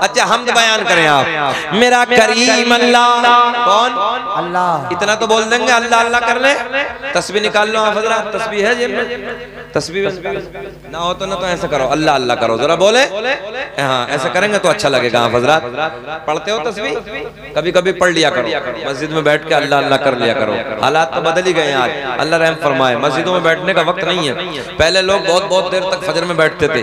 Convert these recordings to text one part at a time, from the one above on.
अच्छा हमद बयान करें आप। मेरा करीम अल्लाह, कौन? अल्लाह। इतना तो बोल देंगे, अल्लाह अल्लाह कर ले। तस्बीह निकाल लो आप हजरात, तस्बीह है जेब में, तस्बीह ना हो तो ना तो ऐसे करो, अल्लाह अल्लाह करो जरा, बोले हाँ ऐसे करेंगे तो अच्छा लगेगा। आप हजरात पढ़ते हो तस्बीह? कभी कभी पढ़ लिया करो, मस्जिद में बैठ के अल्लाह अल्लाह कर लिया करो। हालात तो बदल ही गए आज, अल्लाह रहम फरमाए। मस्जिदों में बैठने का वक्त नहीं है। पहले लोग बहुत बहुत देर तक फजर में बैठते थे,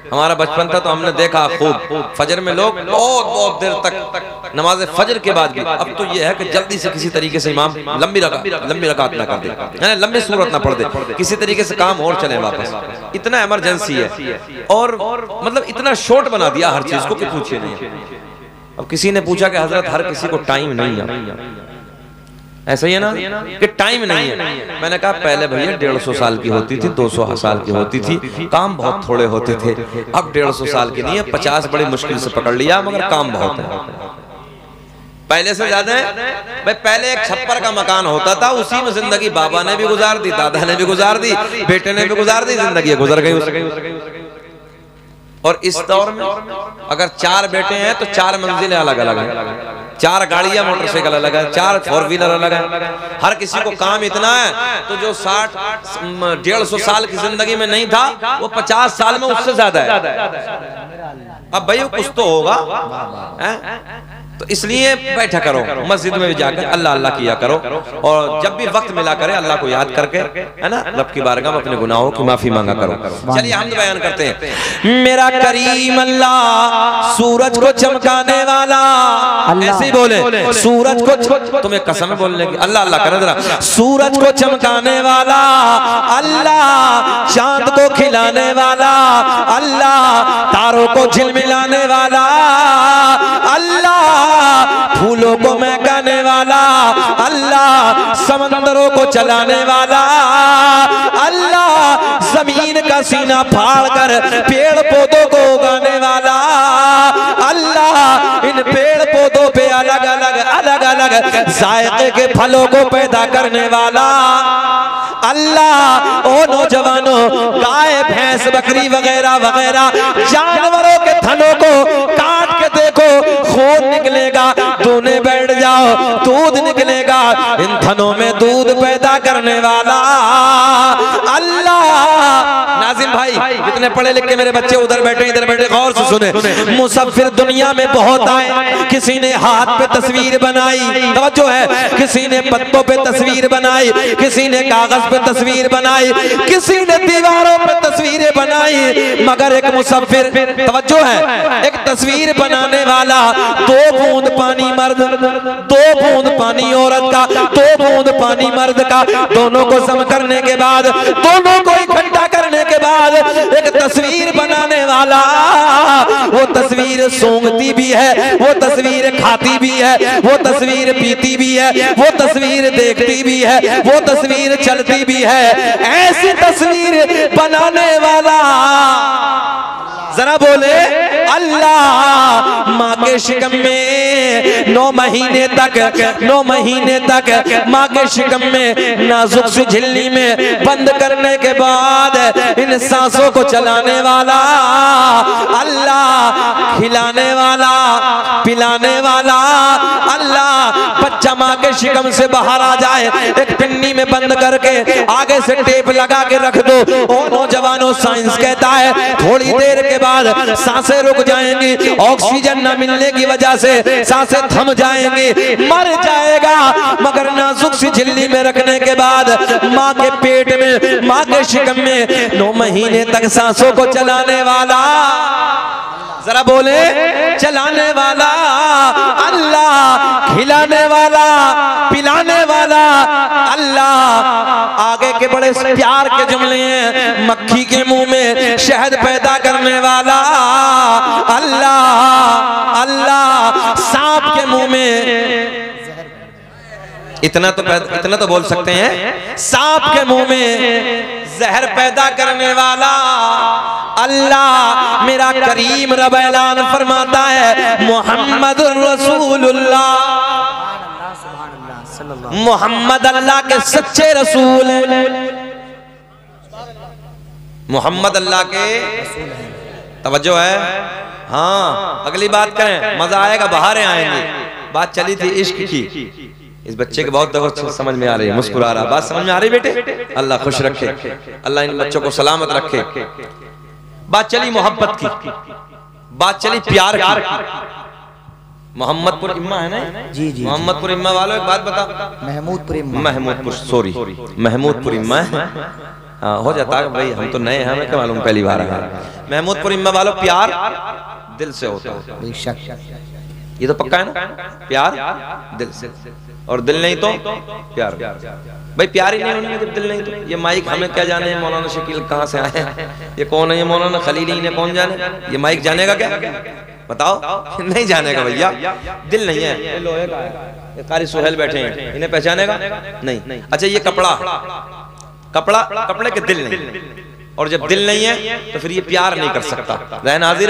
हमारा बचपन था तो हमने देखा खूब, फजर में लोग बहुत बहुत देर तक नमाज फजर के बाद भी। अब तो ये है कि जल्दी से किसी तरीके से इमाम लंबी रकात ना कर दे, लंबी सूरत ना पढ़ दे, किसी तरीके से काम और चले वापस। इतना इमरजेंसी है और मतलब इतना शॉर्ट बना दिया हर चीज को कि पूछिए नहीं। अब किसी ने पूछा कि हजरत हर किसी को टाइम नहीं है, ऐसा ही है ना कि टाइम नहीं है। मैंने कहा पहले भैया 150 साल की होती थी, 200 साल की होती थी, काम बहुत थोड़े होते थे। अब 150 साल की नहीं है, 50 बड़ी मुश्किल से पकड़ लिया, मगर काम बहुत है, पहले से ज्यादा है। भाई पहले एक छप्पर का मकान होता था, उसी में जिंदगी बाबा ने भी गुजार दी, दादा ने भी गुजार दी, बेटे ने भी गुजार दी, जिंदगी गुजर गई। और इस दौर में अगर 4 बेटे हैं तो 4 मंजिलें अलग अलग हैं, 4 गाड़ियां मोटरसाइकिल अलग है, 4 4 व्हीलर अलग है। हर किसी को काम इतना है तो जो 150 साल की जिंदगी में नहीं था वो 50 साल में उससे ज्यादा है। अब भाई कुछ तो होगा है? तो इसलिए बैठा करो, मस्जिद में भी जाकर अल्लाह अल्लाह किया करो, और जब भी वक्त मिला करे अल्लाह को याद करके, है ना, रब की बारगाह में अपने गुनाहों की माफी मांगा करो। चलिए हम बयान करते हैं। मेरा करीम अल्लाह सूरज को चमकाने वाला, ऐसे ही बोले सूरज को, तुम्हें कसम है बोलने की, अल्लाह अल्लाह करे जरा। सूरज को चमकाने वाला अल्लाह, चांद को खिलाने वाला अल्लाह, तारों को झिलमिलाने वाला अल्लाह, फूलों को महकाने वाला अल्लाह, समंदरों को चलाने वाला अल्लाह, जमीन का सीना फाड़ कर पेड़ पौधों को उगाने वाला अल्लाह, इन पेड़ पौधों पे अलग अलग जायके के फलों को पैदा करने वाला अल्लाह। ओ नौजवानों, गाय भैंस बकरी वगैरह वगैरह जानवरों के थनों को काट के देखो, खून निकलेगा, दूने बैठ जाओ दूध निकलेगा, इन थनों में दूध पैदा करने वाला अल्लाह। नाज़िम भाई, इतने पढ़े लिखे मेरे बच्चे उधर बैठे इधर बैठे, गौर से सुने। मुसफ्फिर दुनिया में बहुत आए, किसी ने हाथ पे तस्वीर बनाई, तवज्जो है, किसी ने पत्तों पे तस्वीर बनाई, किसी ने कागज पे तस्वीर बनाई, किसी ने दीवारों पे तस्वीरें बनाई, मगर एक मुसफ्फिर, तवज्जो है, एक तस्वीर बनाने वाला 2 बूंद पानी मर्द, 2 बूंद पानी औरत का, 2 बूंद पानी मर्द का, दोनों को सम करने के बाद, दोनों को इकट्ठा करने के बाद एक तस्वीर बनाने वाला, वो तस्वीर सूंघती भी है, वो तस्वीर खाती भी है, वो तस्वीर पीती भी है, वो तस्वीर देखती भी है, वो तस्वीर चलती भी है। ऐसी तस्वीर बनाने वाला जरा बोले अल्लाह। माँ के शिकम में 9 महीने तक माँ के शिकम में नाजुक सी झिल्ली में बंद करने के बाद इन सांसों को चलाने वाला अल्लाह, खिलाने वाला पिलाने वाला अल्लाह। बच्चा माँ के शिकम से बाहर आ जाए, एक पिन्नी में बंद करके आगे से टेप लगा के रख दो। ओ नौजवानों, साइंस कहता है थोड़ी देर के बाद सांसें रुक जाएंगी, ऑक्सीजन न मिलने की वजह से सांसें थम जाएंगी, मर जाएगा। मगर नाजुक सी झिल्ली में रखने के बाद माँ के पेट में, माँ के शिकम में 9 महीने तक सांसों को चलाने वाला, जरा बोले चलाने वाला अल्लाह, खिलाने वाला पिलाने वाला अल्लाह। आगे के बड़े प्यार के जुमले हैं, मक्खी के मुंह में शहद पैदा करने वाला अल्लाह अल्लाह, सांप के मुंह में, इतना तो बोल सकते हैं, सांप के मुंह में जहर पैदा करने वाला अल्लाह। मेरा करीम रब ऐलान फरमाता है मुहम्मदुर रसूलुल्लाह, मोहम्मद अल्लाह के सच्चे रसूल हैं, मोहम्मद अल्लाह के, तवज्जो है, हाँ अगली बात करें, मजा आएगा, बहारें आएंगे। बात चली थी इश्क की। इस बच्चे के बहुत दर्द समझ में आ रही है, मुस्कुरा रहा। बात समझ में आ रही बेटे? अल्लाह खुश रखे, अल्लाह इन बच्चों को सलामत रखे। बात चली मोहब्बत की, बात चली प्यार की। मोहम्मदपुर इम्मा है ना? जी जी। मोहम्मदपुर इम्मा वालों एक बात बता। महमूदपुर इम्मा, महमूदपुर सॉरी महमूदपुर इम्मा है। हाँ हो जाता है भाई, हम तो नए हैं, हमें क्या मालूम, पहली बार है। महमूदपुर इम्मा वालों, प्यार दिल से होता है बेशक, ये तो पक्का है ना? प्यार दिल से, और दिल नहीं तो प्यार। भाई प्यार ही नहीं होने जब दिल नहीं तो। ये माइक हमें क्या जाने है मौलाना शकील कहाँ से आए हैं, ये कौन है, ये मौलाना खलीली ने कौन जाने, ये माइक जानेगा क्या? बताओ नहीं जानेगा भैया, दिल नहीं है। ये लोहे का है, कारी सुहेल बैठे हैं, इन्हें पहचानेगा नहीं। अच्छा ये कपड़ा, कपड़ा कपड़े के दिल नहीं, और जब दिल नहीं है तो फिर ये प्यार नहीं कर सकता। रहन हाजिर।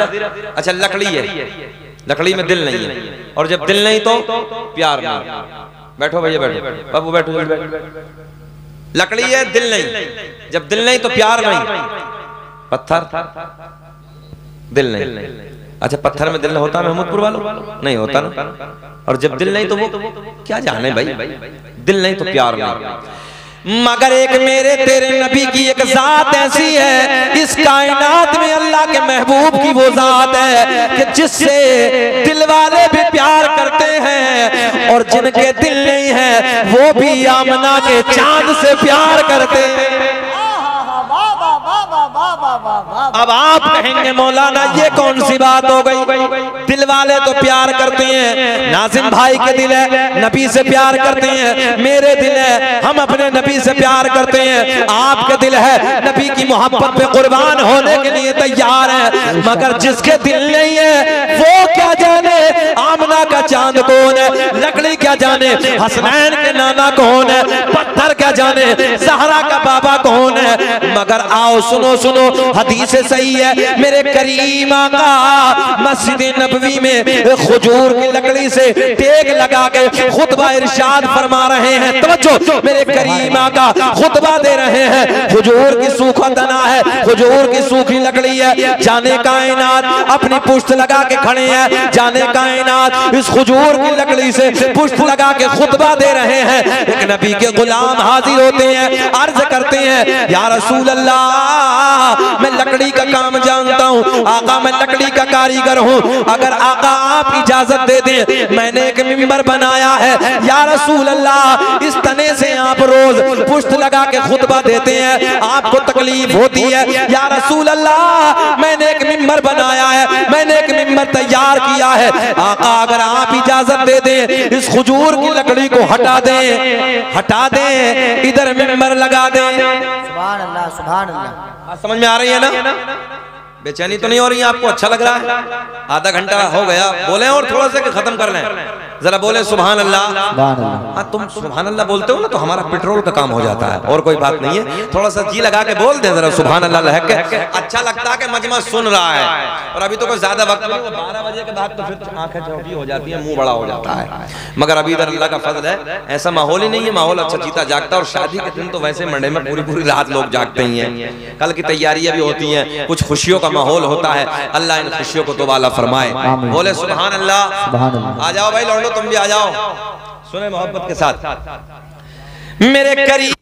अच्छा लकड़ी है, लकड़ी में दिल नहीं है, और जब दिल नहीं तो प्यार नहीं। बैठो भैया बैठो, बाबू बैठो। लकड़ी है, दिल नहीं, जब दिल नहीं तो प्यार नहीं। पत्थर, दिल नहीं। अच्छा पत्थर में दिल होता है महमूदपुर वालों? नहीं होता ना। और जब दिल नहीं तो वो क्या जाने भाई, दिल नहीं तो प्यार नहीं। मगर एक मेरे तेरे नबी की एक जात ऐसी है इस कायनात में, अल्लाह के महबूब की वो जात है कि जिससे दिल वाले भी प्यार करते हैं, और जिनके दिल नहीं है वो भी आमना के चांद से प्यार करते हैं। अब आप कहेंगे मौलाना ये कौन सी बात हो गई? दिल वाले तो प्यार करते हैं, नाजिम भाई के दिल है नबी से प्यार करते हैं, मेरे दिल है हम अपने नबी से प्यार करते हैं, आपके दिल है नबी की मोहब्बत पे कुर्बान होने के लिए तैयार है। मगर जिसके दिल नहीं है वो क्या जाने आमना का चांद कौन है, लकड़ी क्या जाने हसनैन के नाना कौन है, पत्थर क्या जाने सहरा का बाबा कौन है। मगर आओ सुनो सुनो, हदीस सही है, मेरे करीम आका मस्जिद नबवी में खजूर की लकड़ी से टेक लगा के खुतबा इरशाद फरमा रहे हैं। तवज्जो, मेरे करीम आका खुतबा दे रहे हैं। खजूर की सूखा तना है, खजूर की सूखी लकड़ी है, जाने कायनात अपनी पुश्त लगा के खड़े हैं, जाने कायनात इस खजूर की लकड़ी से पुश्त लगा के खुतबा दे रहे हैं। एक नबी के गुलाम हाजिर होते हैं, अर्ज करते हैं या रसूल अल्लाह मैं लकड़ी का काम जानता हूँ, आका मैं लकड़ी का कारीगर हूँ, अगर आका आप इजाजत दे दें मैंने एक मिंबर बनाया है, या रसूल अल्लाह इस तने से आप रोज पुश्त लगा के खुतबा देते हैं, आपको तकलीफ होती है, या रसूल अल्लाह मैंने एक मिंबर बनाया है, मैंने एक मिंबर तैयार किया है, आका अगर आप इजाजत दे दें इस खजूर की लकड़ी को हटा दें, हटा दें, इधर मिंबर लगा दें। सुभान अल्लाह, सुभान अल्लाह। समझ में आ रही है ना? बेचैनी तो नहीं हो रही है आपको? अच्छा लग रहा है? आधा घंटा हो गया, बोले और थोड़ा सा खत्म कर लें, जरा बोले सुभान अल्लाह। हाँ तुम सुभान अल्लाह बोलते हो ना तो हमारा पेट्रोल का काम हो जाता है, और कोई बात नहीं है। थोड़ा सा जी लगा के बोल दे जरा सुभान अल्लाह लहक के, अच्छा लगता है कि मजमा सुन रहा है। और अभी तो कोई ज्यादा वक्त नहीं, 12 बजे के बाद तो फिर आंखें छोटी हो जाती है, मुंह बड़ा हो जाता है। मगर अभी इधर अल्लाह का फजल है, ऐसा माहौल ही नहीं है, माहौल अच्छा चीता जागता। और शादी के दिन तो वैसे मंडे में पूरी पूरी रात लोग जागते ही हैं, कल की तैयारियां भी होती हैं, कुछ खुशियों का माहौल होता है। अल्लाह इन खुशियों को तो वाला फरमाए, बोले सुभान अल्लाह। आ जाओ भाई लौंडो, तुम भी आ जाओ, सुने मोहब्बत के साथ मेरे करीब।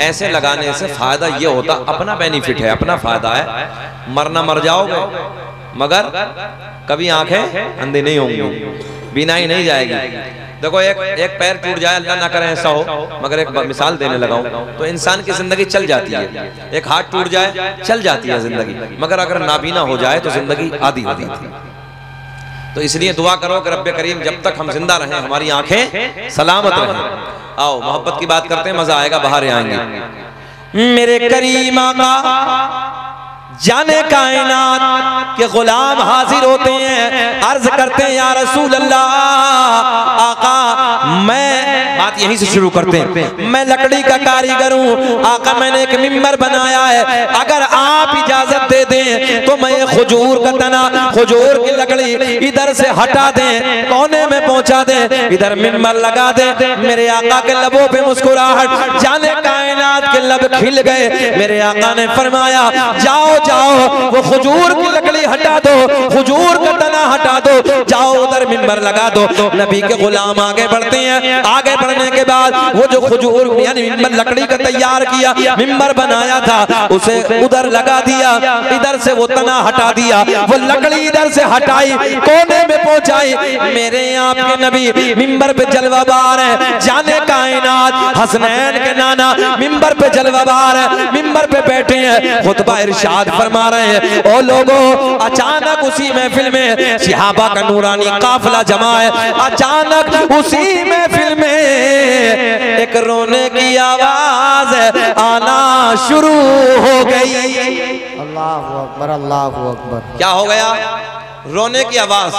ऐसे लगाने से फायदा ये होता, अपना बेनिफिट है, अपना फायदा है, मरना मर जाओगे मगर कभी आंखें अंधी नहीं होंगी, बीनाई नहीं जाएगी। देखो एक पैर टूट जाए, अल्लाह ना करे ऐसा हो, मगर एक मिसाल देने लगाऊं तो इंसान की जिंदगी चल जाती है। एक हाथ टूट जाए चल जाती है जिंदगी, मगर अगर नाबीना हो जाए तो जिंदगी आधी होती है। तो इसलिए दुआ करो कि रब्बे करीम जब तक हम जिंदा रहें हमारी आंखें सलामत रहें। आओ मोहब्बत की बात करते हैं, मजा आएगा, बाहर आएंगे। मेरे करीम आका जाने कायनात के गुलाम हाजिर होते हैं, अर्ज करते हैं या रसूल अल्लाह, आका मैं बात बात यहीं से शुरू करते हैं। मैं लकड़ी का कारीगर हूँ आका, मैंने एक मिंबर बनाया है, अगर आप इजाजत दे दें तो मैं खजूर का तना, खजूर की लकड़ी इधर से हटा दें, कोने में पहुंचा दें, इधर मिंबर लगा दें। मेरे आका के लबों पे मुस्कुराहट, जाने कायनात के लब खिल गए। मेरे आका ने फरमाया जाओ जाओ वो खजूर की लकड़ी हटा दो, खजूर का तना हटा दो, जाओ उधर मिंबर लगा दो। नबी के गुलाम आगे बढ़ते हैं, आगे बढ़ने के बाद वो जो खजूर यानी मिंबर लकड़ी का तैयार किया, मिंबर बनाया था, उसे उधर लगा दिया, इधर से वो तना हटा दिया, वो लकड़ी इधर से हटाई, कोने में पहुंचाई। मेरे आपके नबी मिंबर पे जलवाबार है, जाने कायनात हसनैन के नाना मिंबर पे जलवाबार है, मिंबर पे बैठे हैं, खुतबा इरशाद फरमा रहे हैं। ओ लोगों, अचानक उसी महफिल में सहाबा का नूरानी काफिला जमा है, अचानक उसी महफिल में एक रोने की आवाज आना शुरू हो गई। अल्लाहु अकबर, अल्लाहु अकबर। क्या हो गया? रोने की आवाज।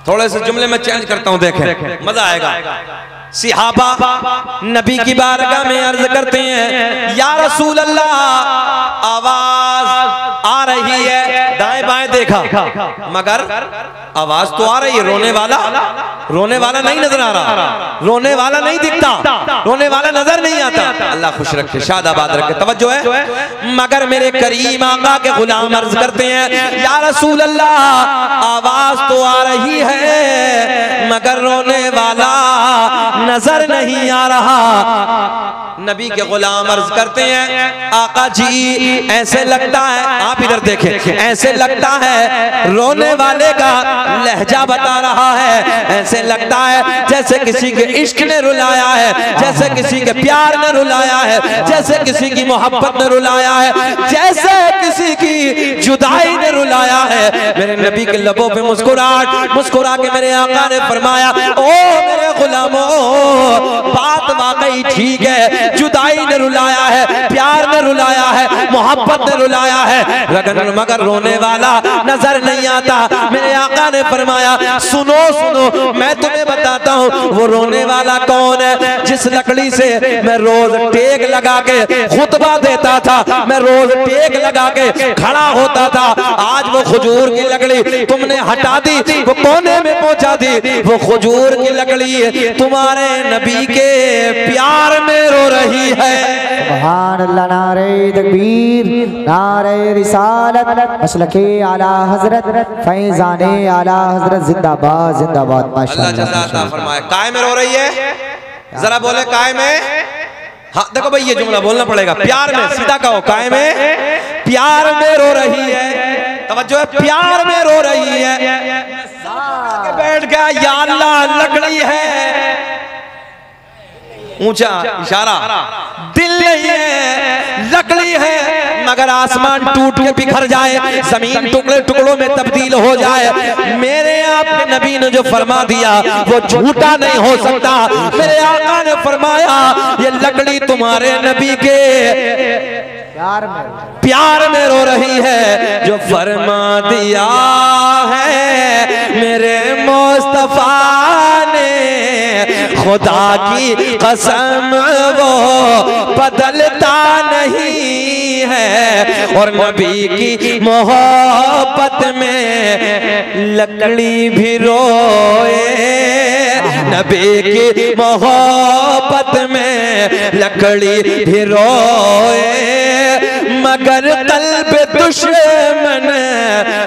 थोड़े से जुमले में चेंज करता हूं, देखें मजा आएगा। सहाबा नबी की बारगाह में अर्ज करते हैं, या रसूल अल्लाह, आवाज आ रही है, दाएं बाएं देखा मगर आवाज तो आ रही है, रोने वाला नहीं नजर आ रहा, रोने वाला नहीं दिखता, रोने वाला नजर नहीं आता। अल्लाह खुश रखे, शादाबाद रखे, तवज्जो है। मगर मेरे करीम आका के गुलाम अर्ज करते हैं, या रसूल अल्लाह, आवाज तो आ रही है मगर रोने वाला नजर नहीं आ रहा। नबी के गुलाम अर्ज करते हैं, आका जी ऐसे लगता है, आप इधर देखें, ऐसे लगता है रोने वाले का लहजा बता रहा है, ऐसे लगता है जैसे किसी के इश्क ने रुलाया है, जैसे किसी के प्यार ने रुलाया है, जैसे किसी की मोहब्बत ने रुलाया है, जैसे किसी की जुदाई ने रुलाया है। मेरे नबी के लबों पे मुस्कुराहट, मुस्कुरा के मेरे आका ने फरमाया, ओ मेरे गुलामों, बात वाकई ठीक है, जुदाई ने रुलाया है, प्यार ने रुलाया है, मोहब्बत ने रुलाया है, मगर रोने वाला नजर नहीं आता। मेरे आका ने फरमाया, सुनो सुनो, मैं तुम्हें बताता हूँ वो रोने वाला कौन है। जिस लकड़ी से मैं रोज टेक लगा के खुतबा देता था, मैं रोज टेक लगा के खड़ा होता था, आज वो खजूर की लकड़ी तुमने हटा दी, वो कोने में पहुंचा दी। वो खजूर की लकड़ी तुम्हारे नबी के प्यार में रो रही है। सुभान अल्लाह, नारे तकबीर, नारे रिसालत, मसलके आला हजरत, फैजाने आला हजरत, जिंदाबाद जिंदाबाद। माशाअल्लाह फरमाए, काय में रो रही है, जरा बोले काय में। हाँ देखो भाई, ये जुमला बोलना पड़ेगा, प्यार में, सीधा कहो, काय में, प्यार में रो रही है। तवज्जो है, प्यार में रो रही है। बैठ गया, या अल्लाह लकड़ी है, ऊंचा इशारा, दिल नहीं है, लकड़ी है, मगर आसमान टूट के बिखर जाए, जमीन टुकड़े टुकड़ों में तब्दील हो जाए, मेरे आपके नबी ने जो फरमा दिया वो झूठा नहीं हो सकता। मेरे आका ने फरमाया, ये लकड़ी तुम्हारे नबी के प्यार में रो रही है। जो फरमा दिया है मेरे मुस्तफा ने, खुदा की कसम वो बदलता नहीं है। और नबी की मोहब्बत में लकड़ी भी रोए, नबी की मोहब्बत में लकड़ी भी रोए, मगर कल्ब दुश्मन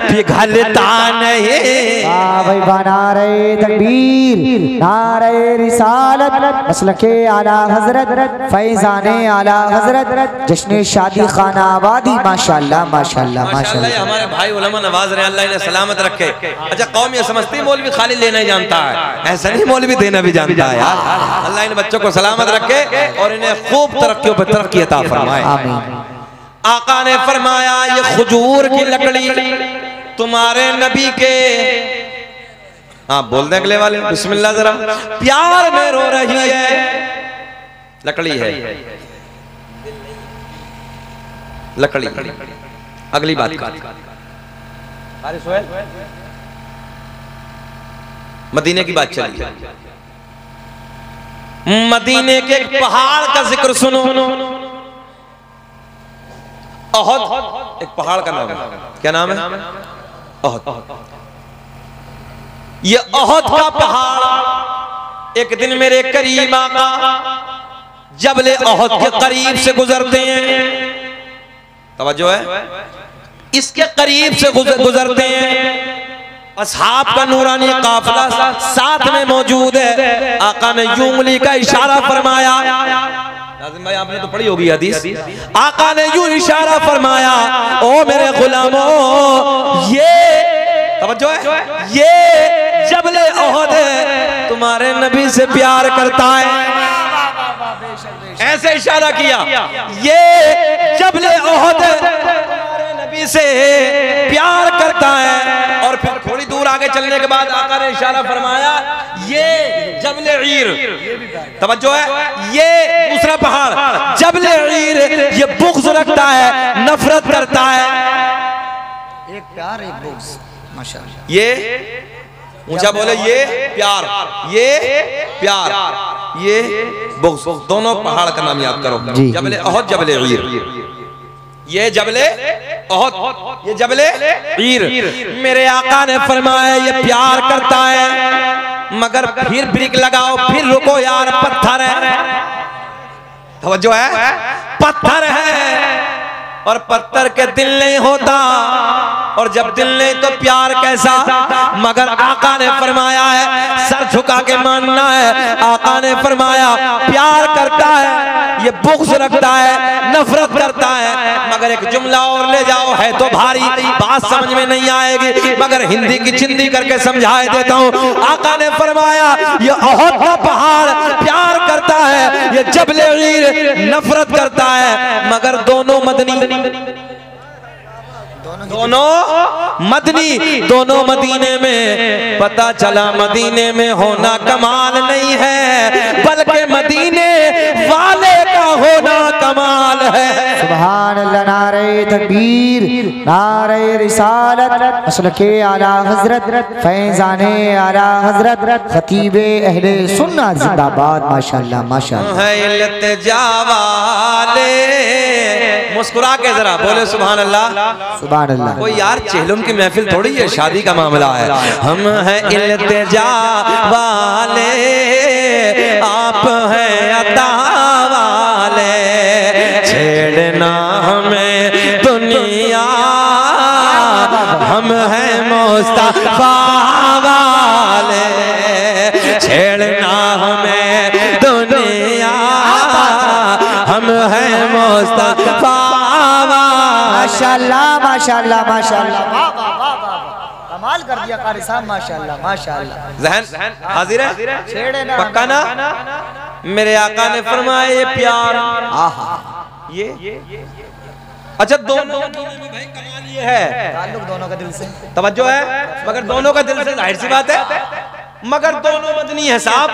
पिघलता नहीं। भाई नारे तकबीर, नारे रिसालत, मसलके आला हजरत, फैजाने आला हजरत, जश्न शादी खाना आबादी। माशाल्लाह माशाल्लाह माशाल्लाह। हमारे भाई उलमा नवाज रहे, अल्लाह इन्हें सलामत रखे। अच्छा, कौम ये समझती मौलवी खाली लेना ही जानता है, ऐसा नहीं, मौलवी देना भी जानता है यार। अल्लाह इन बच्चों को सलामत रखे और इन्हें खूब तरक्कियों पर तरक्की अता फरमाए। आमीन। आका ने फरमाया, ये खजूर की लकड़ी तुम्हारे नबी के, हाँ बोल दें अगले वाले, बिस्मिल्लाह जरा, प्यार में रो रही है, लकड़ी है, लकड़ी। अगली बात, मदीने की बात चली। मदीने के एक पहाड़ का जिक्र सुनो। अहद एक पहाड़ का नाम है। क्या नाम है? अहद। ये अहद का पहाड़ एक दिन मेरे करीम आका जबले अहद के करीब से गुजरते हैं। तवज्जो है, इसके करीब से गुजरते हैं। असहाब का नूरानी काफिला साथ में मौजूद है। आका ने यूं उंगली का इशारा फरमाया। नाज़िम भाई आपने तो पढ़ी होगी हदीस। आका ने यूं इशारा फरमाया, ओ मेरे गुलामों, ये तवज्जो है, ये जबले अहद तुम्हारे नबी से प्यार करता है। ऐसे इशारा किया, ये जबले अहद तुम्हारे नबी से प्यार करता है। और फिर थोड़ी दूर आगे चलने के बाद आका ने इशारा फरमाया, ये जबले ईर, तवज्जो है, ये दूसरा पहाड़ जबले ईर, ये बुग़्ज़ रखता है, नफरत करता है। एक प्यार एक बुग़्ज़, माशाअल्लाह। ये ऊंचा बोले, ये प्यार, ये प्यार, ये बुग़्ज़, दोनों पहाड़ का नाम याद करो। जबले अहद, जबले ईर। ये जबले अहद, ये जबले ईर। मेरे आका ने फरमाया ये प्यार करता है, मगर फिर ब्रेक लगाओ, फिर रुको यार, पत्थर है। तवज्जो है, पत्थर है और पत्थर के दिल नहीं होता, और जब दिल नहीं तो प्यार कैसा। मगर आका ने फरमाया है, सर झुका के मानना है, आका ने फरमाया प्यार करता है, ये बुग़्ज़ रखता है, नफरत करता है। मगर एक जुमला और ले जाओ, है तो भारी, बात समझ में नहीं आएगी, मगर हिंदी की चिंदी करके समझाए देता हूँ। आका ने फरमाया ये अहद का पहाड़ प्यार करता है, ये जबले ईर नफरत करता है। मगर दोनों मदनी, दोनों मदीने में। पता चला मदीने में होना कमाल नहीं है, बल्कि मदीने वाले का होना कमाल है। सुभान अल्लाह। नारे तकबीर, नारे रिसालत, मसलके आला हजरत, फैजाने आला हजरत, खतीबे अहले सुन्नत जिंदाबाद। माशाअल्लाह माशाअल्लाह। है इल्तिजा वाले, मुस्कुरा के जरा बोले सुभान अल्लाह, सुभान अल्लाह। कोई यार चेहलुम की महफिल थोड़ी है, शादी का मामला है। हम हैं इल्तिजा वाले, आप हैं अता वाले, छेड़ना हमें दुनिया, हम हैं मुस्तफा वाले, छेड़ना हमें दुनिया, हम हैं मुस्तफा। माशाअल्लाह माशाअल्लाह माशाअल्लाह, वाह वाह वाह वाह, कमाल कर दिया कारी साहब, माशाअल्लाह माशाअल्लाह। ज़हन हाजिर है, छेड़े ना पक्का ना। मेरे आका ने फरमाया ये प्यार, ये अच्छा दोनों में भाई कमाल ये है, ताल्लुक दोनों का दिल से, तवज्जो है, मगर दोनों का दिल से, जाहिर सी बात है, मगर दोनों मदनी है साहब।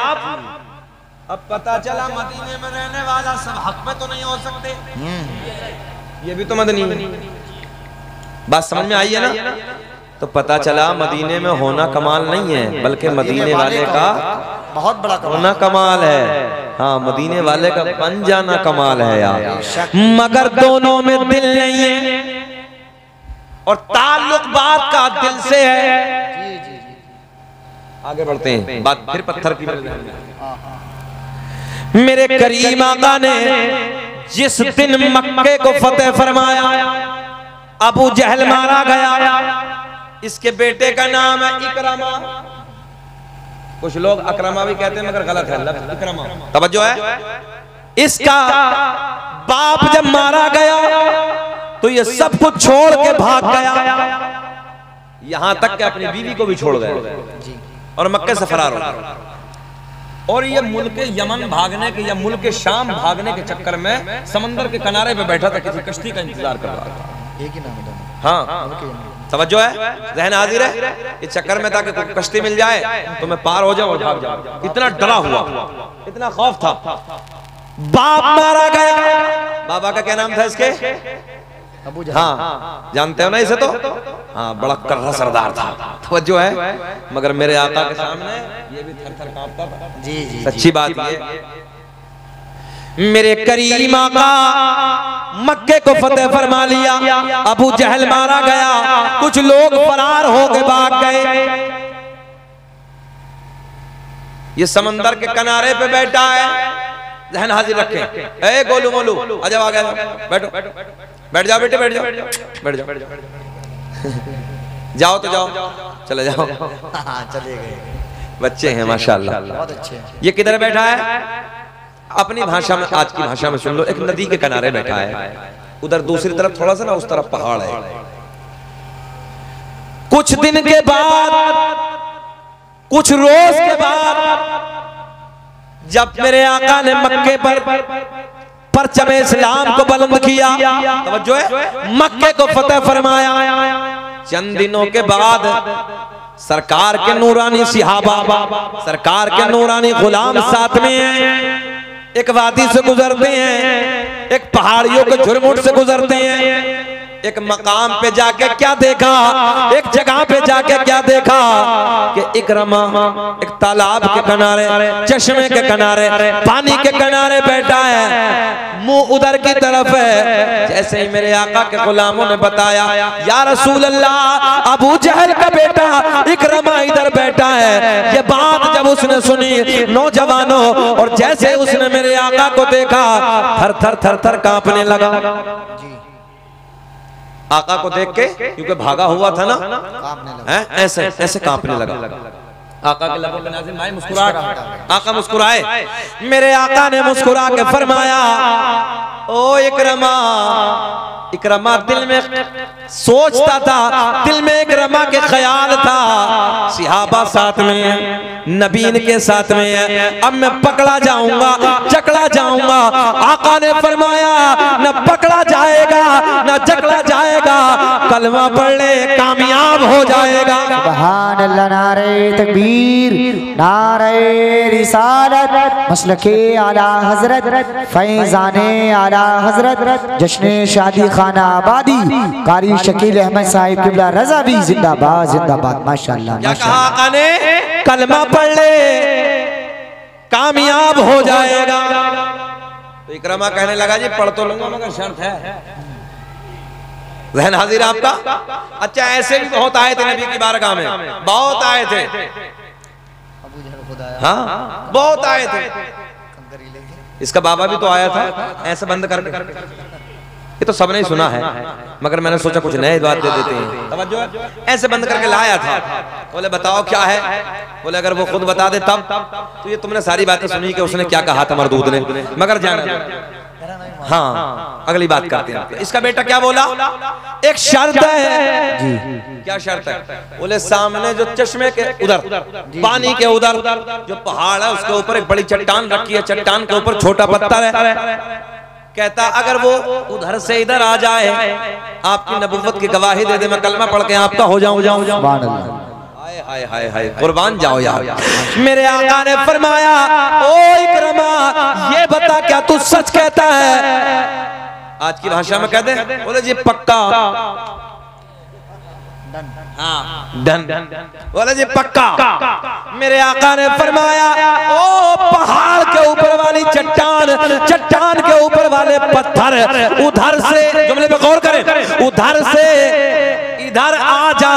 अब पता चला मदीने में रहने वाला सब हक में तो नहीं हो सकते, ये भी तो मदनी। बात समझ में आई है ना? तो पता चला मदीने में होना कमाल नहीं है, बल्कि मदीने वाले का बहुत बड़ा होना कमाल है। हाँ, मदीने वाले का बन जाना कमाल है यार। मगर दोनों में दिल नहीं है, और ताल्लुक बात का दिल से है। आगे बढ़ते हैं, बात फिर पत्थर की। मेरे करीम आका ने जिस दिन मक्के को फतेह फरमाया, अबू जहल मारा गया। इसके बेटे का नाम है इकरमा, कुछ लोग अकरमा भी कहते हैं मगर गलत है, इकरमा। तवज्जो है, इसका बाप जब मारा गया तो ये सब कुछ छोड़ के भाग गया, यहां तक कि अपनी बीवी को भी छोड़ गए और मक्के से फरार हो गए। और ये मुल्क यमन भागने के या मुल्क शाम भागने के चक्कर में समंदर के किनारे पे बैठा था, किसी कश्ती का इंतजार कर रहा था। एक ही नाम है। हाँ, समझो है, ज़हन हाजिर है। इस चक्कर में था कि कोई कश्ती मिल जाए तो मैं पार हो जाऊं और भाग जाऊं। इतना डरा हुआ, इतना खौफ था। बाप मारा गया। बाबा का क्या नाम था इसके? हाँ जानते हो ना इसे तो, हाँ बड़ा कर्रा सरदार था, तवज्जो है, मगर मेरे आका के सामने ये भी थर थर कांपता था। जी जी सच्ची बात ये, मेरे करीम आका मक्के को फतेह फरमा लिया, अबू जहल मारा गया, कुछ लोग फरार हो के भाग गए। ये समंदर के किनारे पे बैठा है, जहन हाजिर रखे, ए गोलू मोलू आजा आ गया, बैठो बैठ जाओ बेटे, बैठ जाओ बैठ जाओ जाओ तो जाओ, चले जाओ। चले गए, बच्चे हैं माशाल्लाह, बहुत अच्छे हैं। ये किधर बैठा है? अपनी भाषा में, आज की भाषा में सुन लो, एक नदी के किनारे बैठा है, उधर दूसरी तरफ थोड़ा सा ना उस तरफ पहाड़ है। कुछ दिन के बाद, कुछ रोज के बाद, जब मेरे आका ने मक्के पर परचम इस्लाम को बुलंद किया, तवज्जो है, मक्के को फतेह फरमाया, चंद दिनों के बाद सरकार के नूरानी सिहाबा, सरकार के नूरानी गुलाम साथ में हैं, एक वादी से गुजरते हैं, एक पहाड़ियों के झुरमुट से गुजरते हैं, एक मकाम पे जाके क्या देखा, एक जगह पे जाके क्या देखा कि इकरमा एक तालाब के किनारे, चश्मे के किनारे, पानी के किनारे बैठा है, मुंह उधर की तरफ है। जैसे ही मेरे आका के गुलामों ने बताया, या रसूल अल्लाह, अबू जहल का बेटा इकरमा इधर बैठा है। ये बात जब उसने सुनी नौजवानों, और जैसे उसने मेरे आका को देखा, थर थर थर थर कांपने लगा। आका को देख के, क्योंकि भागा हुआ था ना, ऐसे ऐसे कांपने लगा। आका के लबों पे नाज़िल माई मुस्कुराहट, आका मुस्कुराए, मेरे आका ने मुस्कुरा के फरमाया, ओ इकरमा। इकरमा दिल में सोचता था, दिल में इकरमा के ख्याल था, सिहाबा साथ में, नबीन के साथ में है, अब मैं पकड़ा जाऊंगा, जकड़ा जाऊंगा। आका ने फरमाया, न पकड़ा जाएगा न जकड़ा जाएगा, कलमा पढ़ ले कामयाब हो जाएगा। सुभान अल्लाह, नारे तकबीर, नारे रिसालत, मसलके आला हजरत, फैजाने आला हजरत, जश्न शादी खाना आबादी, कारी शकील अहमद साहिब किबला रजा भी जिंदाबाद जिंदाबाद। माशाल्लाह क्या कहा आका ने? कलमा पढ़ ले कामयाब हो जाएगा। तो इकरमा कहने लगा, जी पढ़ तो लूंगा मगर शर्त है। जहन हाजिर आपका? अच्छा, ऐसे भी बहुत आए थे नबी की बारगाह में, बहुत आए थे, हाँ बहुत आए थे। इसका बाबा भी तो आया था, ऐसे बंद करके। ये तो सबने ही सुना है, मगर मैंने सोचा कुछ नए बात दे देते हैं। तवज्जो है, ऐसे बंद करके लाया था। बोले बताओ क्या है? बोले अगर वो खुद बता दे तब। तो ये तुमने सारी बातें सुनी कि उसने क्या कहा था मरदूद ने, मगर जाना, हाँ अगली बात करते हैं। इसका बेटा क्या बोला? एक शर्त है जी। क्या शर्त है? बोले सामने जो चश्मे के उधर, पानी के उधर जो पहाड़ है, उसके ऊपर एक बड़ी चट्टान रखी है, चट्टान के ऊपर छोटा पत्थर है। कहता अगर वो उधर से इधर आ जाए, आपकी नबुव्वत की गवाही दे दे, मैं कलमा पढ़ के आपका हो जाऊं। हाय हाय हाय, कुर्बान जाओ यार। मेरे आका ने फरमाया, ओ इकरमा, ये बता क्या तू सच कहता है? आज की भाषा में कहते हैं, बोले जी पक्का, हाँ डन। बोले जी पक्का। मेरे आका ने फरमाया, ओ पहाड़ के ऊपर वाली चट्टान, चट्टान के ऊपर वाले पत्थर, उधर से, जुमले पे गौर करें, उधर से इधर आ जा,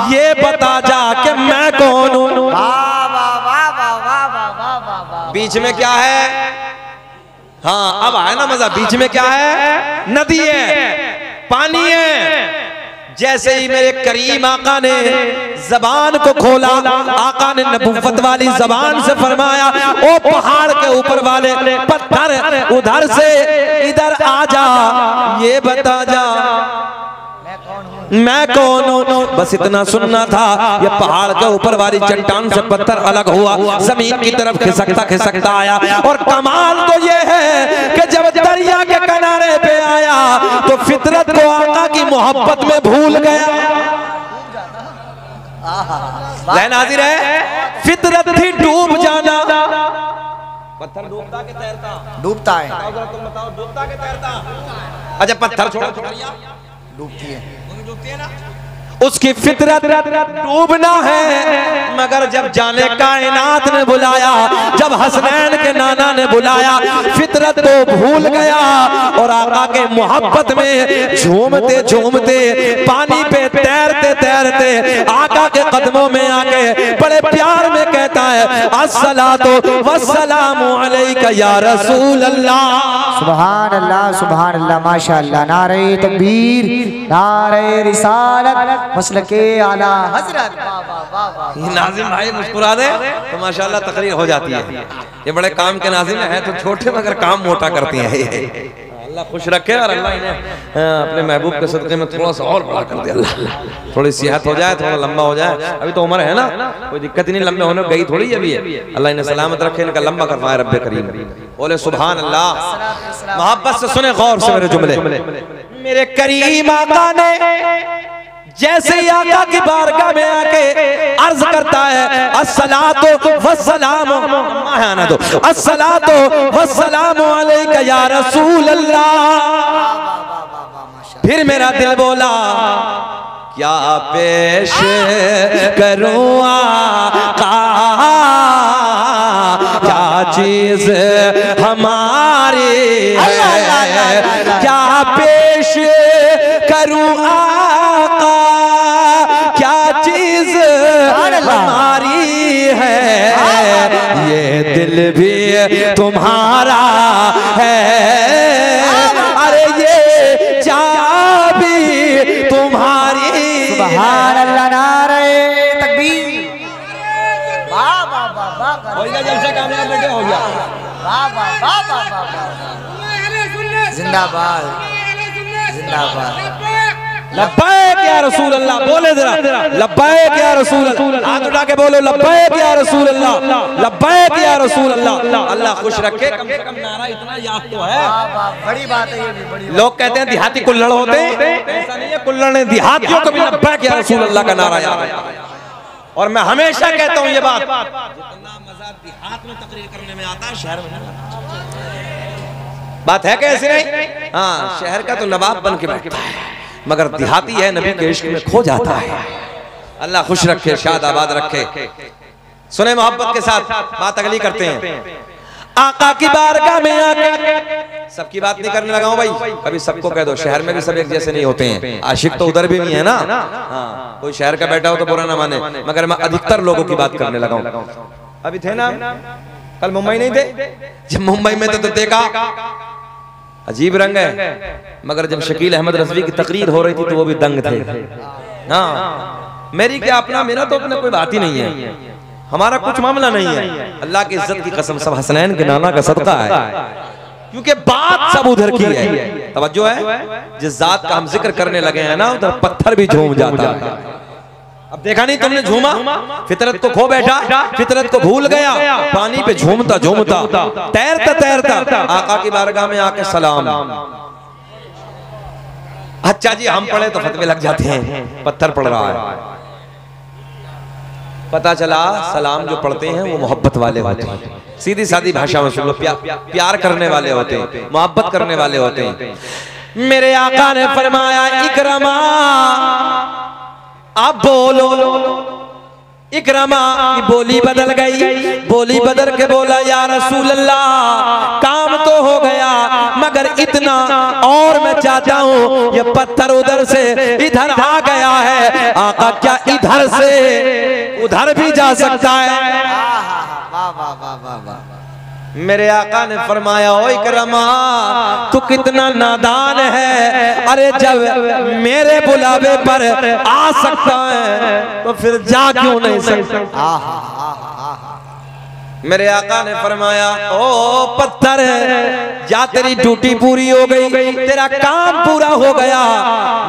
ये बता जा कि मैं कौन हूं। बीच में क्या है? हाँ अब आया ना मजा। बीच में क्या है? नदी है, पानी है। जैसे ही मेरे करीम आका ने जबान को खोला, आका ने नबुव्वत वाली जबान से फरमाया, ओ पहाड़ के ऊपर वाले पत्थर, उधर से इधर आ जा, ये बता जा मैं कौन हूं। बस इतना सुनना था। ये पहाड़ के ऊपर वाली चट्टान से पत्थर अलग हुआ, जमीन की तरफ खिसकता खिसकता आया। और कमाल तो ये है कि जब दरिया के किनारे पे आया तो फितरत को आका की मोहब्बत में भूल गया। हाजिर है, फितरत थी डूब जाना। पत्थर डूबता के तैरता? डूबता है। तुम बताओ, डूबता के तैरता? अच्छा पत्थर छोड़ो, डूबती है ना, उसकी फितरत डूबना है। मगर जब जाने कायनात ने बुलाया, जब हसनैन के नाना ने बुलाया, फितरत तो भूल गया और आका के मोहब्बत में झूमते झूमते पानी पे तैरते तैरते आका के कदमों में आके बड़े प्यार में कहता है अस्सलातु वस्सलामु अलैका या रसूल अल्लाह। सुभान अल्लाह माशाअल्लाह। नारे तकबीर, नारे रिसालत, मसलके आला हजरत। नाजिम भाई मुस्कुरा दे तो माशाअल्लाह तकरीर हो जाती है। ये बड़े काम के नाजिम है, तो छोटे मगर काम मोटा करती हैं। अल्लाह खुश रखे और अल्लाह इन्हें अपने महबूब के सदक़े में थोड़ा सा और बड़ा कर दे। अल्लाह थोड़ी सेहत हो जाए, थोड़ा लंबा हो जाए। अभी तो उम्र है ना, कोई दिक्कत नहीं, लंबे होने गई थोड़ी अभी है। अल्लाह इन्हें सलामत रखे, इनका लंबा करवाए रब्बे करीम। बोले सुभान अल्लाह। मोहब्बत से सुने, गौर से मेरे जुमले। मेरे करीम आका ने जैसे ही आका की बारगाह में आके अर्ज करता है अस्सलातु वस्सलामु अस्सलातु वस्सलामु अलैका या रसूल अल्लाह। फिर मेरा दिल बोला क्या पेश करूं आका, क्या चीज हमारी है, क्या पेश करूं आका, क्या चीज हमारी है, ये दिल भी तुम्हारा है, अरे ये जान भी तुम्हारी। सुभान अल्लाह। नारे तकबीर। वाह वाह वाह वाह। हो गया जलसा कामयाब बेटे, हो गया। वाह वाह वाह वाह वाह। जिंदाबाद जिंदाबाद। लब्बैक या रसूल अल्लाह। बोले जरा लब्बैक या रसूल अल्लाह। हाथ उठा के बोलो लब्बैक या रसूल अल्लाह, लब्बैक या रसूल अल्लाह। अल्लाह खुश रखे। कम से कम नारा इतना याद तो है। बड़ी बात है ये भी, बड़ी। लोग कहते हैं देहाती कुल्लड़ होते हैं, ऐसा नहीं है। कुल्लड़ ने देहातियों को भी लब्बैक या रसूल अल्लाह का नारा याद है। और मैं हमेशा कहता हूँ ये बात, जितना मजा देहात में तकरीर करने में आता है शहर में बात है कैसी नहीं। हाँ, शहर का तो नवाब बन के बैठता है, मगर देहाती है नबी के इश्क में खो जाता है। अल्लाह खुश रखे, शाद आबाद रखे। सुने मोहब्बत के साथ बात अगली करते हैं। आका की बारगाह में आके सबकी बात नहीं करने लगा हूं भाई, कभी सबको कह दो, शहर में भी सब एक जैसे नहीं होते हैं। आशिक तो उधर भी नहीं है ना। हाँ, कोई शहर का बैठा हो तो बुरा ना माने, मगर मैं अधिकतर लोगों की बात करने लगा हूं। अभी थे ना, कल मुंबई नहीं थे? जब मुंबई में थे तो देखा अजीब रंग है, मगर जब शकील अहमद रज़वी की तकरीर हो रही थी तो वो भी दंग थे। हाँ, मेरी क्या अपना, मेरा तो अपना कोई बात ही नहीं है, हमारा कुछ मामला नहीं है। अल्लाह की इज्जत की कसम, सब हसनैन के नाना का सदका है, क्योंकि बात सब उधर की है। तवज्जो है, जिस जात का हम जिक्र करने लगे हैं ना, उधर पत्थर भी झूम जाता है। अब देखा नहीं तुमने, झूमा, फितरत को खो बैठा, फितरत को भूल गया, पानी पे झूमता झूमता तैरता तैरता आका की बारगाह में आके सलाम। अच्छा जी, हम पढ़े तो फतवे लग जाते हैं, पत्थर पड़ रहा है। पता चला सलाम जो पढ़ते हैं वो मोहब्बत वाले होते हैं, सीधी सादी भाषा में सुन लो, प्यार करने वाले होते हैं, मोहब्बत करने वाले होते हैं। मेरे आका ने फरमाया इकरमा, अब बोलो। इकरमा की बोली बदल गई, बोली बदल के बोला या रसूल अल्लाह, काम तो हो गया मगर इतना और मैं चाहता हूँ, ये पत्थर उधर से इधर आ गया है, आका क्या इधर से उधर भी जा सकता है? वाह वाह वाह वाह वाह। मेरे आका ने फरमाया ओ इकरमा, तू कितना नादान है, अरे जब मेरे बुलावे पर आ सकता है तो फिर जा क्यों नहीं सकता? मेरे आका ने फरमाया ओ पत्थर, जा तेरी ड्यूटी पूरी हो गई, तेरा काम पूरा हो गया,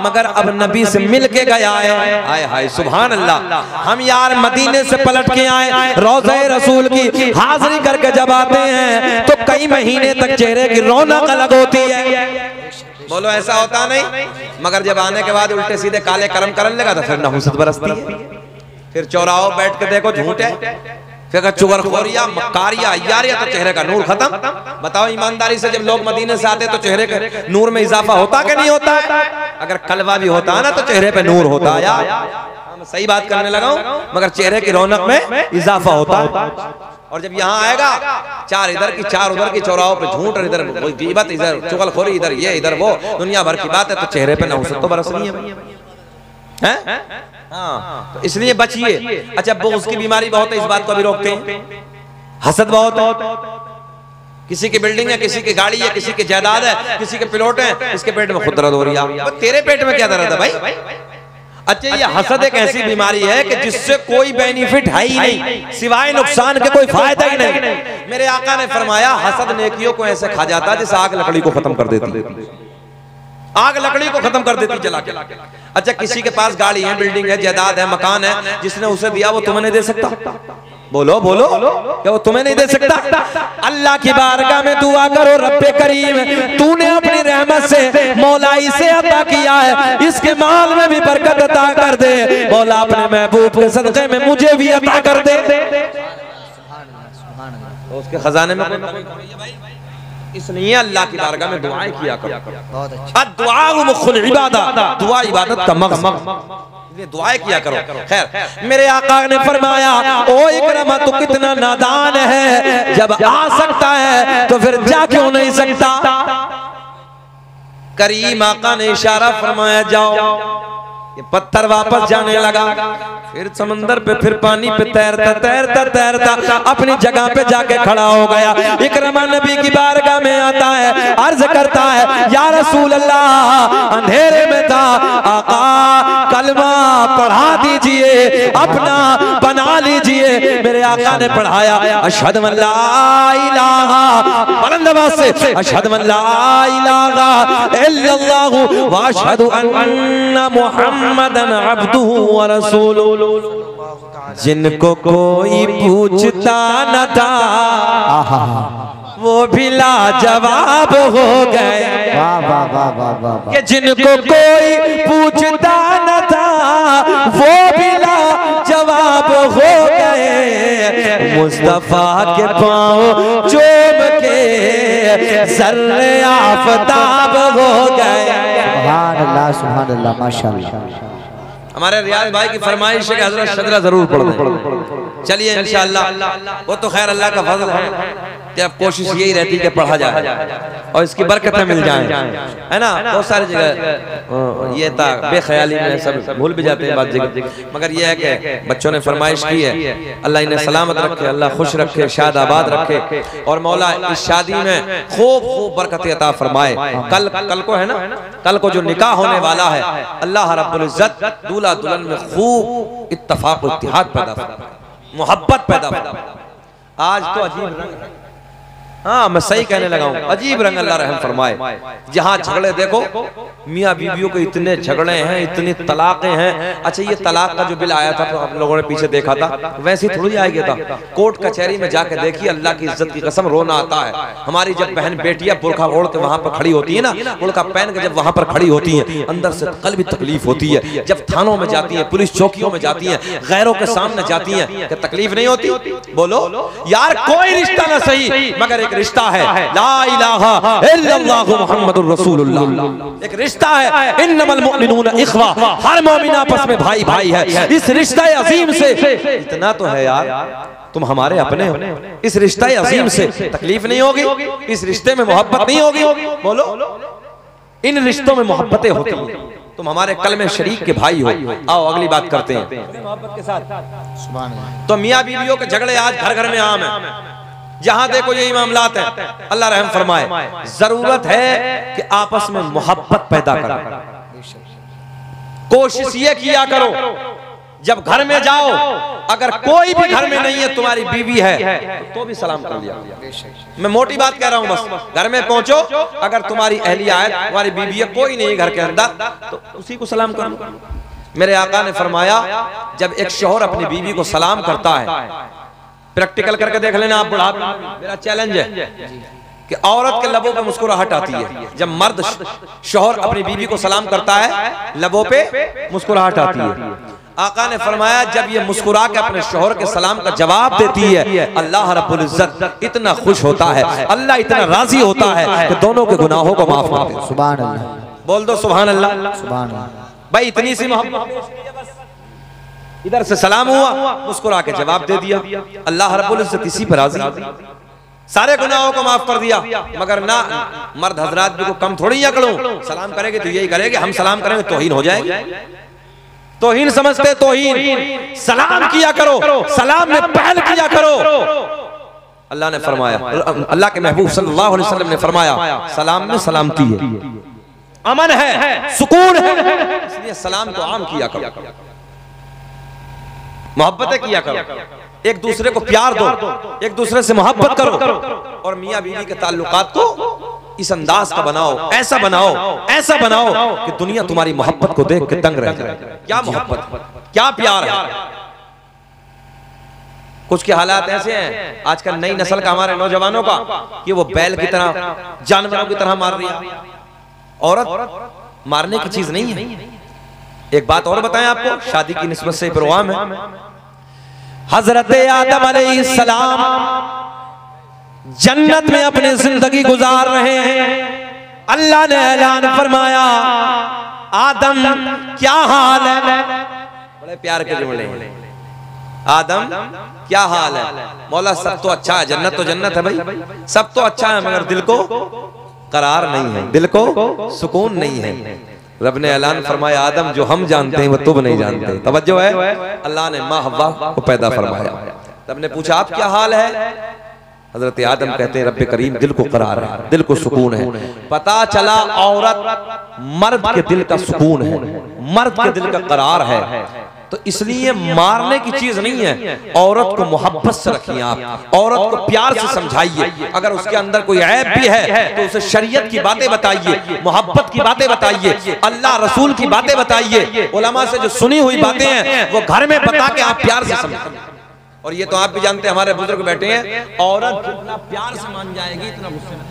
मगर अब नबी से मिल के गया है। हाय हाय सुभान अल्लाह। हम यार मदीने से पलट के आए, रोज़े रसूल की हाजिरी करके जब आते हैं तो कई महीने तक चेहरे की रौनक अलग होती है। बोलो ऐसा होता नहीं? मगर जब आने के बाद उल्टे सीधे काले कर्म करने लगा तो फिर नहुसत बरसती है। फिर चौराहों बैठ के देखो झूठ है, फिर अगर चुगलखोरिया, मक्कारिया, अय्यारिया तो चेहरे का नूर खत्म। बताओ ईमानदारी से, जब लोग मदीने से आते तो चेहरे के नूर में इजाफा होता कि नहीं होता? अगर कलवा भी होता ना तो चेहरे पे नूर होता। यार मैं सही बात करने लगा हूं, मगर चेहरे की रौनक में इजाफा होता। और जब यहाँ आएगा, चार इधर की चार उधर की, चौराहों पे झूठ, और इधर गीबत, इधर चुगलखोरी, इधर ये इधर वो, दुनिया भर की बात है, तो चेहरे पे नहुसत तो बरस रही है। हाँ, तो इसलिए बचिए। अच्छा, बुग़्ज़ की बीमारी बहुत है, इस बात को भी रोकते हैं। हसद बहुत है, किसी की बिल्डिंग है, किसी की गाड़ी है, किसी की जायदाद है, किसी के प्लॉट है, इसके पेट में खुद दर्द हो रही है। तेरे पेट में क्या दर्द है भाई? अच्छा, ये हसद एक ऐसी बीमारी है कि जिससे कोई बेनिफिट है ही नहीं, सिवाय नुकसान के कोई फायदा ही नहीं। मेरे आका ने फरमाया, हसद नेकियों को ऐसे खा जाता है जैसे आग लकड़ी को खत्म कर देती। आग लकड़ी को खत्म कर देती जला के। अच्छा, किसी के पास गाड़ी है, बिल्डिंग है, जायदाद है, मकान है, जिसने उसे दिया वो तुम्हें नहीं दे सकता? बोलो बोलो, क्या वो तुम्हें नहीं दे सकता? अल्लाह की बारगाह में दुआ करो, रब्बे करीम तूने अपनी रहमत से मौला इसे अता किया है, इसके माल में भी बरकत अता कर दे। मौला अपने महबूब के सदक़े में मुझे भी अता कर दे। तो उसके खजाने में इसलिए अल्लाह की बारगाह में दुआएं किया करो। बहुत अच्छा, दुआ मुख्तुल इबादत, दुआ इबादत का मक़सद, दुआएं किया करो। खैर, मेरे आका ने फरमाया, ओ इकरमा तू कितना नादान है, जब आ सकता है तो फिर जा क्यों नहीं सकता? करीम आका ने इशारा फरमाया, जाओ। ये पत्थर वापस जाने लगा, फिर समंदर पे, फिर पानी पे तैरता तैरता तैरता अपनी जगह पे जाके खड़ा हो गया। इकरमा नबी की बारगाह में आता है, अर्ज करता है, या रसूल अल्लाह, अंधेरे में था, आका कलमा पढ़ा दीजिए, अपना बना लीजिए। मेरे आका ने पढ़ाया, अशहदु अल्ला इलाहा, बुलंद आवाज से, अशहदु अल्ला इलाहा इल्लल्लाहु व अशहदु अन्ना मुहम्मदन अब्दुहु व रसूलुहु। जिनको कोई पूछता न था वो भी लाजवाब हो गए। कि जिनको कोई पूछता न था वो भी लाजवाब हो गए। मुस्तफा के पाँव चूम के ज़र्रे आफताब हो गए। सुभान अल्लाह, सुभान अल्लाह, माशाअल्लाह। हमारे रियाज भाई की फरमाइश है कि हज़रत शजरा जरूर पढ़ दें। चलिए इंशाअल्लाह, वो तो खैर अल्लाह का फजल है कि अब कोशिश यही रहती है कि पढ़ा जाए और इसकी बरकतें मिल जाएं, है ना। बहुत सारी जगह ये था, बेख्याली में सब भूल भी जाते हैं बात जगह, मगर ये है कि बच्चों ने फरमाइश की है, अल्लाह इन्हें सलामत रखे, अल्लाह खुश रखे, शाद आबाद रखे, और मौला इस शादी में खूब खूब बरकत अता फरमाए। कल को है ना, कल को जो निकाह होने वाला है, अल्लाह रब्बुल इज्जत दूल्हा दुल्हन में खूब इत्तफाक और इत्तिहाद पैदा फरमाए, मोहब्बत पैदा फरमाए। आज तो अजीब रंग है, हाँ मैं सही कहने लगा हूँ, अजीब रंग अल्लाह रहम फरमाए। जहाँ झगड़े देखो, मियाँ बीवियों के इतने झगड़े हैं, इतनी तलाकें हैं। अच्छा, ये तलाक का जो बिल आया था तो आप लोगों ने पीछे देखा था, वैसे ही थोड़ी आ गया था। कोर्ट कचहरी में जाके देखिए, अल्लाह की इज्जत की कसम रोना आता है। हमारी जब बहन बेटियां बुर्खा ओढ़ के वहां पर खड़ी होती है ना, बुर्खा पहन के जब वहां पर खड़ी होती है, अंदर से कल भी तकलीफ होती है। जब थानों में जाती है, पुलिस चौकियों में जाती है, गैरों के सामने जाती है, क्या तकलीफ नहीं होती? बोलो यार, कोई रिश्ता ना सही मगर एक रिश्ता है, ला इलाहा इल्लल्लाहु मुहम्मदुर रसूलुल्लाह। एक रिश्ता है, इन्नमल मुमिनूना इख्वा, हर मोमिन आपस में भाई भाई है। इस रिश्ता अजीम से इतना तो है यार, तुम हमारे अपने हो, इस रिश्ता अजीम से तकलीफ नहीं होगी, इस रिश्ते में मोहब्बत नहीं होगी। बोलो, इन रिश्तों में मोहब्बतें होती हैं, तुम हमारे कलमे शरीक के भाई हो। आओ अगली बात करते हैं मोहब्बत के साथ। तो मियाँ बीवियों के झगड़े आज घर घर में आम है, जहां देखो यही मामलात हैं। अल्लाह रहम फरमाए, जरूरत है कि आपस में मोहब्बत पैदा करो। कोशिश ये किया करो, जब घर में जाओ, अगर कोई भी घर में नहीं है, तुम्हारी बीवी है तो भी सलाम कर दिया। मैं मोटी बात कह रहा हूं, बस घर में पहुंचो, अगर तुम्हारी अहलिया है, तुम्हारी बीवी है, कोई नहीं है घर के अंदर, तो उसी को सलाम करो। मेरे आका ने फरमाया, जब एक शौहर अपनी बीवी को सलाम करता है, प्रैक्टिकल करके देख लेना आप बुढ़ापे, मेरा चैलेंज है कि औरत के लबों पे मुस्कुराहट आती है। जब मर्द शौहर अपनी बीवी को सलाम करता है, लबों पे मुस्कुराहट आती है। आका ने फरमाया जब ये मुस्कुरा के अपने शोहर के सलाम का जवाब देती है, अल्लाह रब्बुल इज्जत इतना खुश होता है, अल्लाह इतना राजी होता है कि दोनों के गुनाहों को माफ कर दे। सुभान अल्लाह, बोल दो सुभान अल्लाह। सुभान अल्लाह। भाई इतनी सी मोहब्बत, इधर से सलाम हुआ, मुस्कुरा के जवाब दे दिया, अल्लाह रब्बुल इज्जत इसी पर राजी, सारे गुनाहों को माफ कर दिया। मगर ना मर्द हजरात भी को कम थोड़ी अकड़ो, सलाम करेंगे तो यही करेंगे, हम सलाम करेंगे तौहीन हो जाएगी, तौहीन समझते तौहीन। सलाम किया करो, सलाम में पहल किया करो। अल्लाह ने फरमाया, अल्लाह के महबूब सल्लल्लाहु अलैहि वसल्लम ने फरमाया सलाम में सलामती है, अमन है, सुकून है, इसलिए सलाम को आम किया करो, मोहब्बतें किया करो, एक दूसरे को प्यार दो, एक दूसरे से मोहब्बत करो, और मियां बीवी के ताल्लुकात को इस अंदाज का बनाओ, ऐसा बनाओ, ऐसा बनाओ कि दुनिया तुम्हारी मोहब्बत को देख के दंग रह जाए। क्या मोहब्बत, क्या प्यार है। कुछ के हालात ऐसे हैं आजकल नई नस्ल का, हमारे नौजवानों का, कि वो बैल की तरह, जानवरों की तरह मार रही है। औरत मारने की चीज नहीं है। एक बात और बताएं आपको, शादी की निस्बत से प्रोग्राम है। हजरत आदम अलैहिस्सलाम जन्नत में अपनी जिंदगी गुजार रहे हैं। अल्लाह ने ऐलान फरमाया, आदम क्या हाल है। बड़े प्यार के जुमले हैं, आदम क्या हाल है। मौला सब तो अच्छा है, जन्नत तो जन्नत है भाई, सब तो अच्छा है, मगर दिल को करार नहीं है, दिल को सुकून नहीं है। रब ने ऐलान फरमाया, आदम जो हम जानते हैं वो तुम नहीं जानते। तवज्जो है, अल्लाह ने माँ हव्वा को पैदा फरमाया। रब ने पूछा आप क्या हाल है। हजरत आदम कहते हैं रब्बे करीम दिल को करार है, दिल को सुकून है। पता चला औरत मर्द के दिल का सुकून है, मर्द के दिल का करार है। तो इसलिए मारने की चीज नहीं है, औरत को मोहब्बत से रखिए आप, औरत को प्यार से समझाइए। अगर उसके अंदर कोई ऐब भी है तो उसे शरीयत की बातें बताइए, मोहब्बत की बातें बताइए, अल्लाह रसूल की बातें बताइए। उलमा से जो सुनी हुई बातें हैं वो घर में बता के आप प्यार से समझाइए। और ये तो आप भी जानते हैं, हमारे बुजुर्ग बैठे हैं, औरत जितना प्यार से मान जाएगी इतना गुस्से में।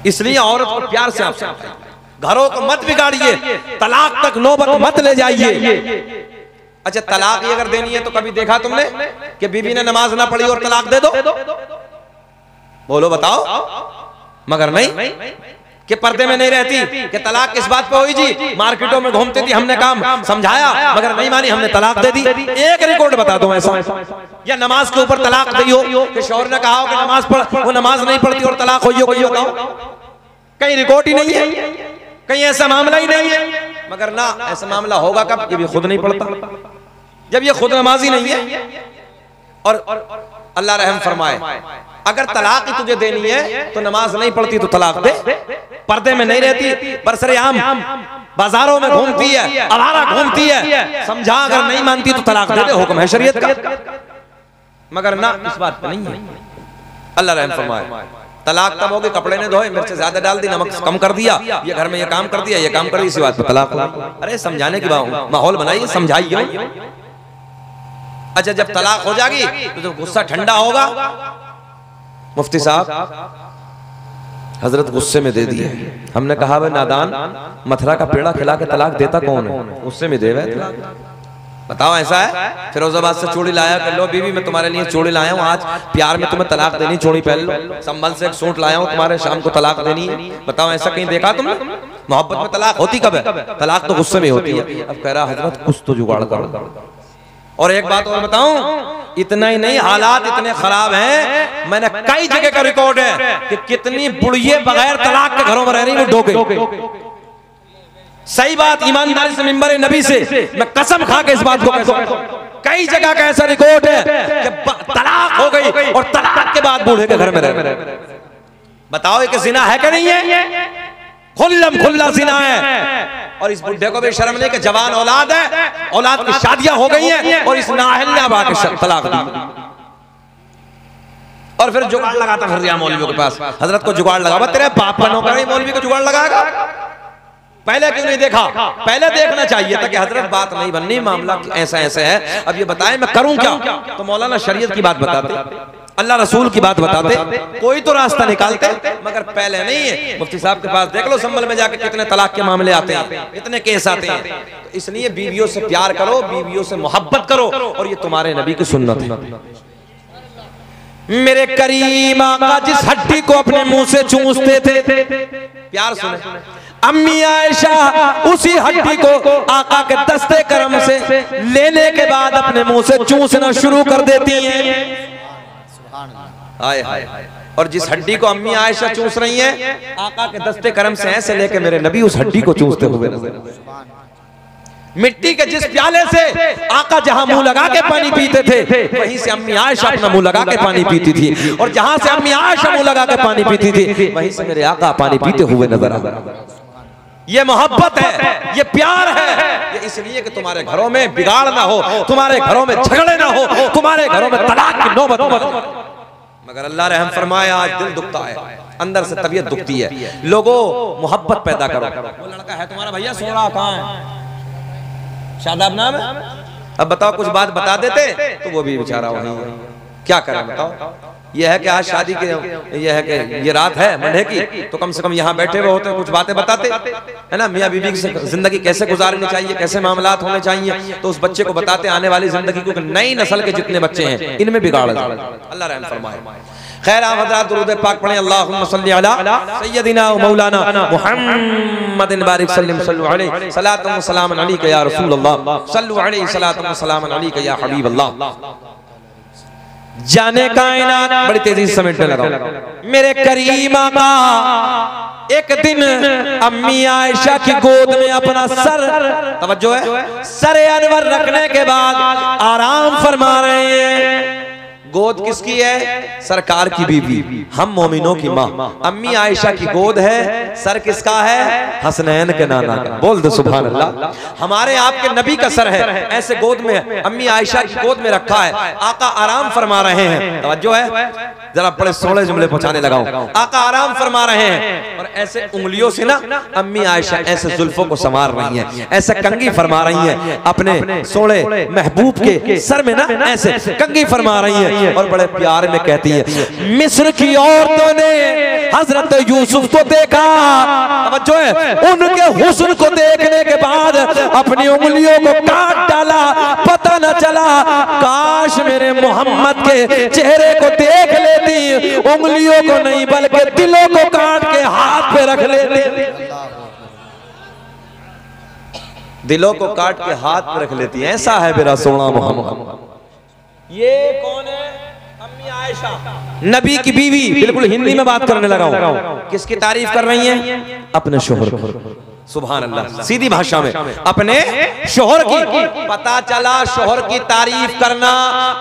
इसलिए औरत को प्यार से आप समझाइए, घरों को मत बिगाड़िए, तलाक तक नौबत मत ले जाइए। अच्छा, तलाक ही अगर देनी है तो कभी देखा तुमने कि बीवी ने नमाज ना पढ़ी और तलाक दे दो? बोलो बताओ। मगर नहीं कि पर्दे में नहीं रहती कि तलाक किस बात पे हुई जी, मार्केटों में घूमती थी, हमने काम समझाया मगर नहीं मानी, हमने तलाक दे दी। एक रिकॉर्ड बता दो ऐसा, या नमाज के ऊपर तलाक दी हो कि शौहर ने कहा हो कि नमाज पढ़, वो नमाज नहीं पढ़ती और तलाक हुई हो, कोई बताओ? कहीं रिकॉर्ड ही नहीं है, कहीं ऐसा मामला ही नहीं है। मगर ना, ऐसा मामला होगा कब, जब ये खुद नहीं पढ़ता, जब ये खुद नमाजी नहीं है। और अल्लाह रहम फरमाए, अगर तलाक ही तुझे देनी है तो नमाज नहीं पढ़ती तो तलाक दे, पर्दे में नहीं रहती, बरसरेआम बाजारों में घूमती है, आवारा घूमती है, समझा, अगर नहीं मानती तो तलाक दे दे, हुक्म है शरीयत का। मगर ना, इस बात पे नहीं है। अल्लाह रहम फरमाए, तलाक तब होगी कपड़े ने धोए, मिर्च ज्यादा डाल दी, नमक कम कर दिया, ये घर में ये काम कर दिया, ये काम कर दिया, इसी बात पे तलाक। अरे समझाने की माहौल बनाइए, समझाइए। अच्छा, जब तलाक हो जाएगी तो जब गुस्सा ठंडा होगा, मुफ्ती साहब हजरत गुस्से में दे दिए। हमने कहा भाई नादान, मथुरा का पेड़ा खिला के तलाक देता कौन है? गुस्से में दे रहे, बताओ ऐसा है? फिरोजाबाद से चूड़ी लाया कर लो, बीवी मैं तुम्हारे लिए चूड़ी लाया हूँ, आज प्यार में तुम्हें तलाक देनी, चूड़ी पहन लो। संभल से एक सूट लाया हूँ तुम्हारे, शाम को तलाक देनी है। बताओ ऐसा कहीं देखा तुमने? मोहब्बत में तलाक होती कब है? तलाक तो गुस्से में होती है। अब कह रहा हजरत कुछ तो जुगाड़ करो। और एक बात और बताऊं, इतना ही नहीं, हालात इतने खराब हैं, मैंने कई जगह का रिकॉर्ड है कि कितनी बुढ़िये बगैर तलाक के घरों में रह रही, वो डोके। सही बात, ईमानदारी से मिंबर नबी से मैं कसम खा के इस बात को कहता हूं, कई जगह का ऐसा रिकॉर्ड है कि तलाक हो गई और तलाक के बाद बूढ़े के घर में रह। बताओ ये जिना है कि नहीं है? खुल्लम खुल्ला जिना है। और इस बुढ़े को भी शर्म नहीं कि जवान औलाद है, औलाद की शादियां हो गई हैं और इस नाअहलिया बा के तलाक दी। और फिर जुगाड़ लगाता फिर दिया मौलवियों के पास, हजरत को जुगाड़ लगा, तेरे बाप का नौकर है, मौलवी को जुगाड़ लगाएगा। पहले क्यों नहीं देखा? पहले देखना चाहिए था कि हजरत बात नहीं बननी, मामला ऐसा ऐसा है, अब ये बताएं मैं करूं क्या? तो मौलाना शरीयत की बात बताते, अल्लाह रसूल की बात बताते, कोई तो रास्ता निकालते, मगर पहले नहीं है। मुफ्ती साहब के पास देख लो संभल में जाके कितने तलाक के मामले आते हैं, इतने केस आते हैं। तो इसलिए बीवियों से प्यार करो, बीवियों से मोहब्बत करो, और ये तुम्हारे नबी की सुन्नत है। मेरे करीम आका जिस हड्डी को अपने मुंह से चूसते थे, प्यार सुने, अम्मी आयशा उसी हड्डी को आका के दस्ते करम से लेने के बाद अपने मुंह से चूसना शुरू कर देती हैं। हाय हाय। और जिस हड्डी को अम्मी आयशा चूस रही हैं, आका के दस्ते करम से ऐसे लेके मेरे नबी उस हड्डी को चूसते हुए नजर। मिट्टी के जिस प्याले से आका जहां मुंह लगा के पानी पीते थे, वहीं से अम्मी आयशा अपना मुंह लगा के पानी पीती थी, और जहां से अम्मी आयशा मुंह लगा के पानी पीती थी, वहीं से मेरे आका पानी पीते हुए नजर आ रहा। ये मोहब्बत है, ये प्यार है। ये इसलिए कि तुम्हारे घरों में बिगाड़ ना हो, तुम्हारे घरों में झगड़े ना हो, तुम्हारे घरों में तलाक की नौबत ना हो। मगर अल्लाह रहम फरमाए, आज दिल दुखता है, अंदर से तबीयत दुखती है। लोगों मोहब्बत पैदा करो। वो लड़का है तुम्हारा भैया, सो रहा कहाँ है, शादाब नाम है, अब बताओ कुछ बात बता देते तो वो भी बेचारा वहीं है। क्या करें बताओ। ये है कि आज शादी के, ये है कि ये रात है मंडे की, तो कम से कम यहाँ बैठे हुए होते, कुछ बातें बताते, है ना, मियाँ बीवी की जिंदगी कैसे गुजारनी चाहिए, कैसे मामलात होने चाहिए, तो उस बच्चे को बताते आने वाली जिंदगी को। नई नस्ल के जितने बच्चे हैं इनमें बिगाड़ अल्लाह रहम फरमाए। खैर आप हज़रात दुरूद पाक पढ़ें, अल्लाहुम्मा सल्ली अला सय्यदिना व मौलाना मुहम्मदिन बारिक सल्लल्लाहु अलैहि सलातु व सलाम अलैका या रसूल अल्लाह, सल्लु अलैहि सलातु व सलाम अलैका या हबीब अल्लाह। जाने कायनात बड़ी तेजी से समेटने लगा। मेरे करीम आका एक दिन अम्मी आयशा की गोद में अपना सर, तवज्जो है, सर अनवर रखने के बाद आराम फरमा रहे हैं। गोद किसकी है? सरकार की बीवी, हम मोमिनों की माँ अम्मी आयशा की गोद है। सर किसका है? हसनैन के नाना का। बोल दो सुभान अल्लाह। हमारे आपके नबी का सर है, ऐसे गोद में अम्मी आयशा की गोद में रखा है। आका आराम फरमा रहे हैं, तवज्जो है, जरा बड़े सोलह जुमले पहुंचाने लगा हूं। आका आराम फरमा रहे हैं और ऐसे उंगलियों से ना अम्मी आयशा ऐसे जुल्फों को संवार रही हैं, ऐसे कंघी फरमा रही हैं अपने सोले महबूब के सर में ना, ऐसे कंघी फरमा रही हैं और बड़े प्यार में कहती है। मिस्र की औरतों ने हजरत यूसुफ को देखा, जो है उनके हुस्न को देखने के बाद अपनी उंगलियों को काट डाला। पता न चला, काश मेरे मोहम्मद के चेहरे को देख लेती, उंगलियों को नहीं बल्कि दिलों को काट के हाथ पे रख लेती। दिलों को काट के हाथ पे रख लेती। ऐसा है मेरा सोना मोहम्मद। ये कौन है? अम्मी आयशा, नबी की बीवी। बिल्कुल हिंदी में बात करने लगा हूं। किसकी तारीफ कर रही हैं? अपने शोहर। सुभान अल्लाह, सीधी भाषा में अपने शोहर की। पता चला शोहर की तारीफ करना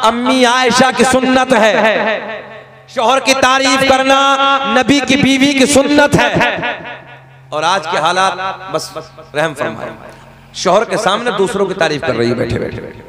अम्मी आयशा की सुन्नत है, शोहर की तारीफ करना नबी की बीवी की सुन्नत है। और आज के हालात बस रहम फरमाए, शोहर के सामने दूसरों की तारीफ कर रही है, बैठे बैठे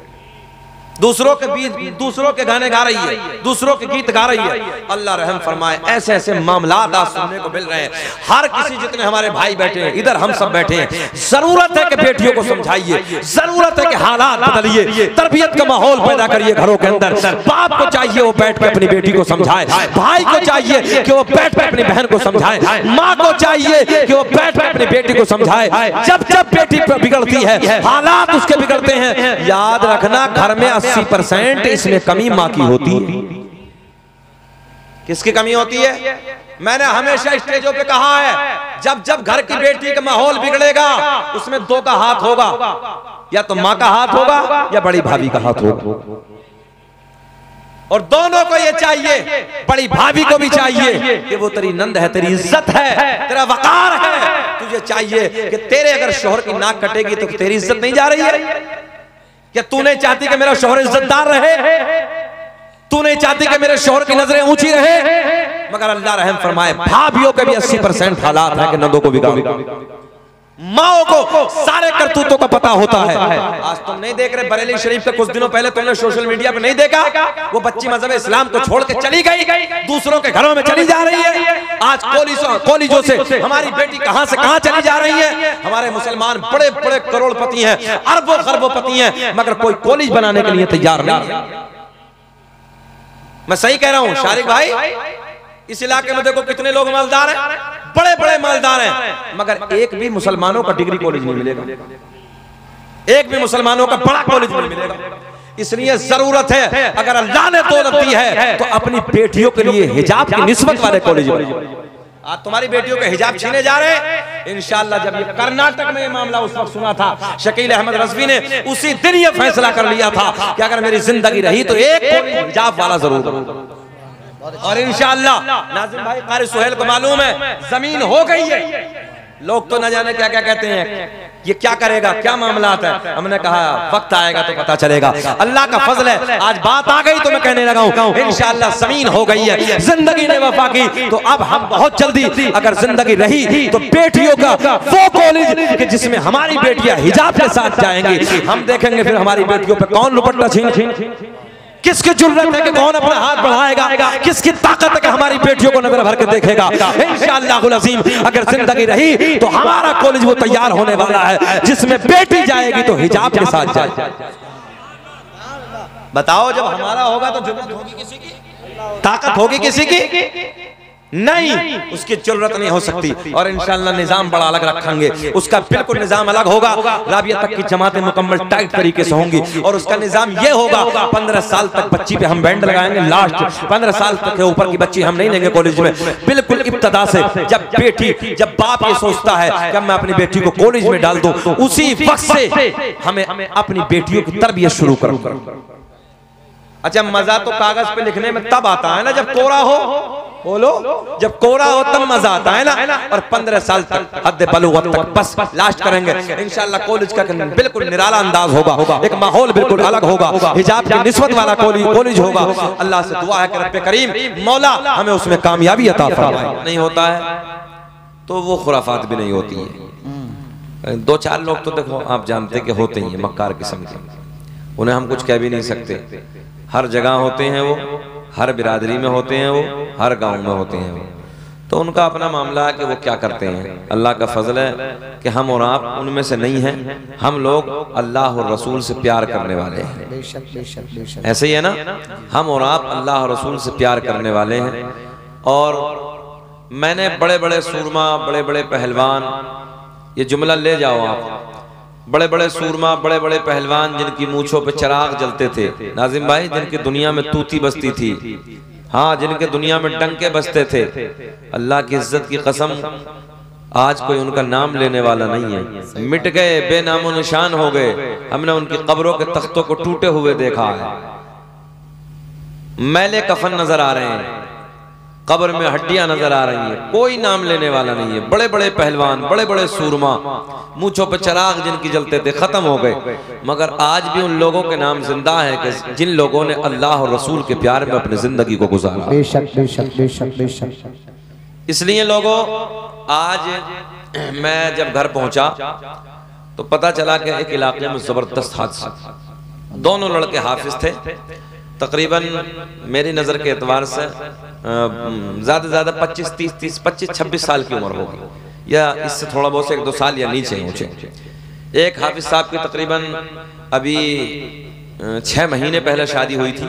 दूसरों के बीच दूसरों के गाने गा रही है, दूसरों के गीत गा रही है। अल्लाह रहम फरमाए, ऐसे ऐसे मामलात आज सुनने को मिल रहे हैं। हर किसी, जितने हमारे भाई बैठे हैं इधर, हम सब बैठे हैं, जरूरत है कि बेटियों को समझाइए, जरूरत है कि हालात बदलिए, तरबियत का माहौल पैदा करिए घरों के अंदर। बाप को चाहिए वो बैठ के अपनी बेटी को समझाए, भाई को चाहिए कि वो बैठ के अपनी बहन को समझाए, माँ को चाहिए कि वो बैठ के अपनी बेटी को समझाए। जब जब बेटी बिगड़ती है, हालात उसके बिगड़ते हैं, याद रखना घर में 80% इसमें कमी मां की होती है। किसकी कमी होती है? मैंने हमेशा स्टेजों पे कहा है, जब जब घर की बेटी का माहौल बिगड़ेगा, उसमें दो का हाथ होगा, या तो मां का हाथ होगा या बड़ी भाभी का हाथ होगा। और दोनों को ये चाहिए, बड़ी भाभी को भी चाहिए कि वो तेरी नंद है, तेरी इज्जत है, तेरा वकार है। तुझे चाहिए कि तेरे अगर शोहर की नाक कटेगी तो तेरी इज्जत नहीं जा रही है। क्या तू नहीं चाहती कि मेरा शोहर इज्जतदार रहे? तू नहीं चाहती कि मेरे शोहर की नजरें ऊंची रहे? मगर अल्लाह रहम फरमाए, भाभियों के भी 80% हालात है कि नंदों को बिगाड़। माओ को सारे करतूतों का पता होता है। आज तुम नहीं देख रहे बरेली शरीफ के कुछ दिनों पहले तुमने सोशल मीडिया पे नहीं देखा, वो बच्ची मजहब इस्लाम को छोड़ के चली गई, दूसरों के घरों में चली जा रही है। आज कॉलेजों से हमारी बेटी कहां से कहां चली जा रही है। हमारे मुसलमान बड़े बड़े करोड़पति हैं, अरबों खरबों पति हैं, मगर कोई कॉलेज बनाने के लिए तैयार नहीं है। मैं सही कह रहा हूं शारिक भाई? इस इलाके में देखो कितने लोग मालदार हैं, बड़े बड़े मालदार हैं, मगर एक भी मुसलमानों का डिग्री कॉलेज नहीं मिलेगा, एक भी मुसलमानों का बड़ा कॉलेज नहीं मिलेगा। इसलिए जरूरत है, अगर अल्लाह ने दौलत दी है तो अपनी बेटियों के लिए हिजाब की निस्बत वाले कॉलेज। आज तुम्हारी बेटियों के हिजाब छीने जा रहे हैं। इंशाअल्लाह जब ये कर्नाटक में ये मामला उस वक्त सुना था, शकील अहमद रज़वी ने उसी दिन ये फैसला कर लिया था कि अगर मेरी जिंदगी रही तो एक हिजाब वाला जरूर। और इंशाअल्लाह नाज़िम भाई कारी सुहेल को मालूम है जमीन हो गई है। लोग तो न जाने क्या क्या कहते हैं, ये क्या करेगा, क्या मामला है। हमने कहा वक्त आएगा तो पता चलेगा। अल्लाह का फजल है, आज बात आ गई तो मैं कहने लगा हूं इंशाअल्लाह जमीन हो गई है, जिंदगी ने वफा की। तो अब हम बहुत जल्दी अगर जिंदगी रही तो बेटियों का वो कॉलेज जिसमें हमारी बेटियां हिजाब के साथ जाएंगी, हम देखेंगे फिर हमारी बेटियों पे कौन दुपट्टा छीन, किसकी जुर्रत है कि कौन अपना हाथ बढ़ाएगा, किसकी ताकत है कि हमारी बेटियों को नजर भर के देखेगा। इंशाअल्लाह अज़ीम अगर जिंदगी रही तो हमारा कॉलेज वो तैयार होने वाला है जिसमें बेटी जाएगी तो हिजाब के साथ जाएगी। बताओ जब हमारा होगा तो जुर्रत होगी किसी की, ताकत होगी किसी की? नहीं, उसकी जरूरत नहीं हो सकती। और इंशाअल्लाह निजाम बड़ा अलग रखेंगे, उसका बिल्कुल निजाम अलग होगा। राबिया तक की जमातें मुकम्मल टाइट तरीके से होंगी और उसका निजाम ये होगा 15 साल तक बच्ची पे हम बैंड लगाएंगे, लास्ट 15 साल तक के ऊपर की बच्ची हम नहीं लेंगे कॉलेज में। बिल्कुल इब्तदा से जब बाप ये सोचता है कि मैं अपनी बेटी को कॉलेज में डाल दूं, उसी वक्त से हमें अपनी बेटियों की तरबियत शुरू करूं। अच्छा, मजा तो कागज पे लिखने में तब आता है ना जब कोरा हो, बोलो, जब कोरा हो तब मजा आता है ना। और 15 साल तक हद बलूगत तक बस लास्ट करेंगे इंशाअल्लाह। कॉलेज का बिल्कुल निराला अंदाज होगा, एक माहौल बिल्कुल अलग होगा, हिजाब की निस्बत वाला कॉलेज होगा। अल्लाह से दुआ है कि रब्बे करीम मौला हमें उसमें कामयाबी अता फरमाए। नहीं होता है तो वो खुराफात भी नहीं होती है। 2-4 लोग तो देखो आप जानते कि होते ही मक्कार किस्म के, उन्हें हम कुछ कह भी नहीं सकते। हर जगह होते हैं वो, हर बिरादरी में होते हैं वो, हर गांव में होते हैं वो। तो उनका अपना मामला है कि वो क्या करते हैं। अल्लाह का फजल है कि हम और आप उनमें से नहीं हैं। हम लोग अल्लाह और रसूल से प्यार करने वाले हैं। बेशक बेशक बेशक ऐसे ही है ना, हम और आप अल्लाह और रसूल से प्यार करने वाले हैं। और मैंने बड़े बड़े सूरमा, बड़े बड़े पहलवान, ये जुमला ले जाओ आप, बड़े बड़े सूरमा, बड़े बड़े पहलवान जिनकी मूंछों पे चिराग जलते थे नाजिम भाई, जिनकी दुनिया में तूती बसती थी, हाँ, जिनके दुनिया में डंके बसते थे, अल्लाह की इज्जत की कसम आज कोई उनका नाम लेने वाला नहीं है। मिट गए, बेनामो निशान हो गए। हमने उनकी कब्रों के तख्तों को टूटे हुए देखा है, मैले कफन नजर आ रहे हैं, कब्र में हड्डियां नजर आ रही हैं, कोई नाम लेने वाला नहीं है। बड़े बड़े पहलवान, बड़े बड़े सूरमा, मूंछों पे चिराग जिनकी जलते थे, खत्म हो गए। मगर आज भी उन लोगों के नाम जिंदा है कि जिन लोगों ने अल्लाह और रसूल के प्यार में अपनी जिंदगी को गुजारा। बेशक बेशक बेशक बेशक। इसलिए लोगों, आज मैं जब घर पहुंचा तो पता चला कि एक इलाके में जबरदस्त हादसा, दोनों लड़के हाफिज थे, तकरीबन मेरी नज़र के एतबार से ज़्यादा से ज़्यादा 25-26 साल की उम्र होगी, या इससे थोड़ा बहुत 1-2 साल या नीचे ऊंचे। एक हाफिज साहब की तकरीबन अभी 6 महीने पहले शादी हुई थी,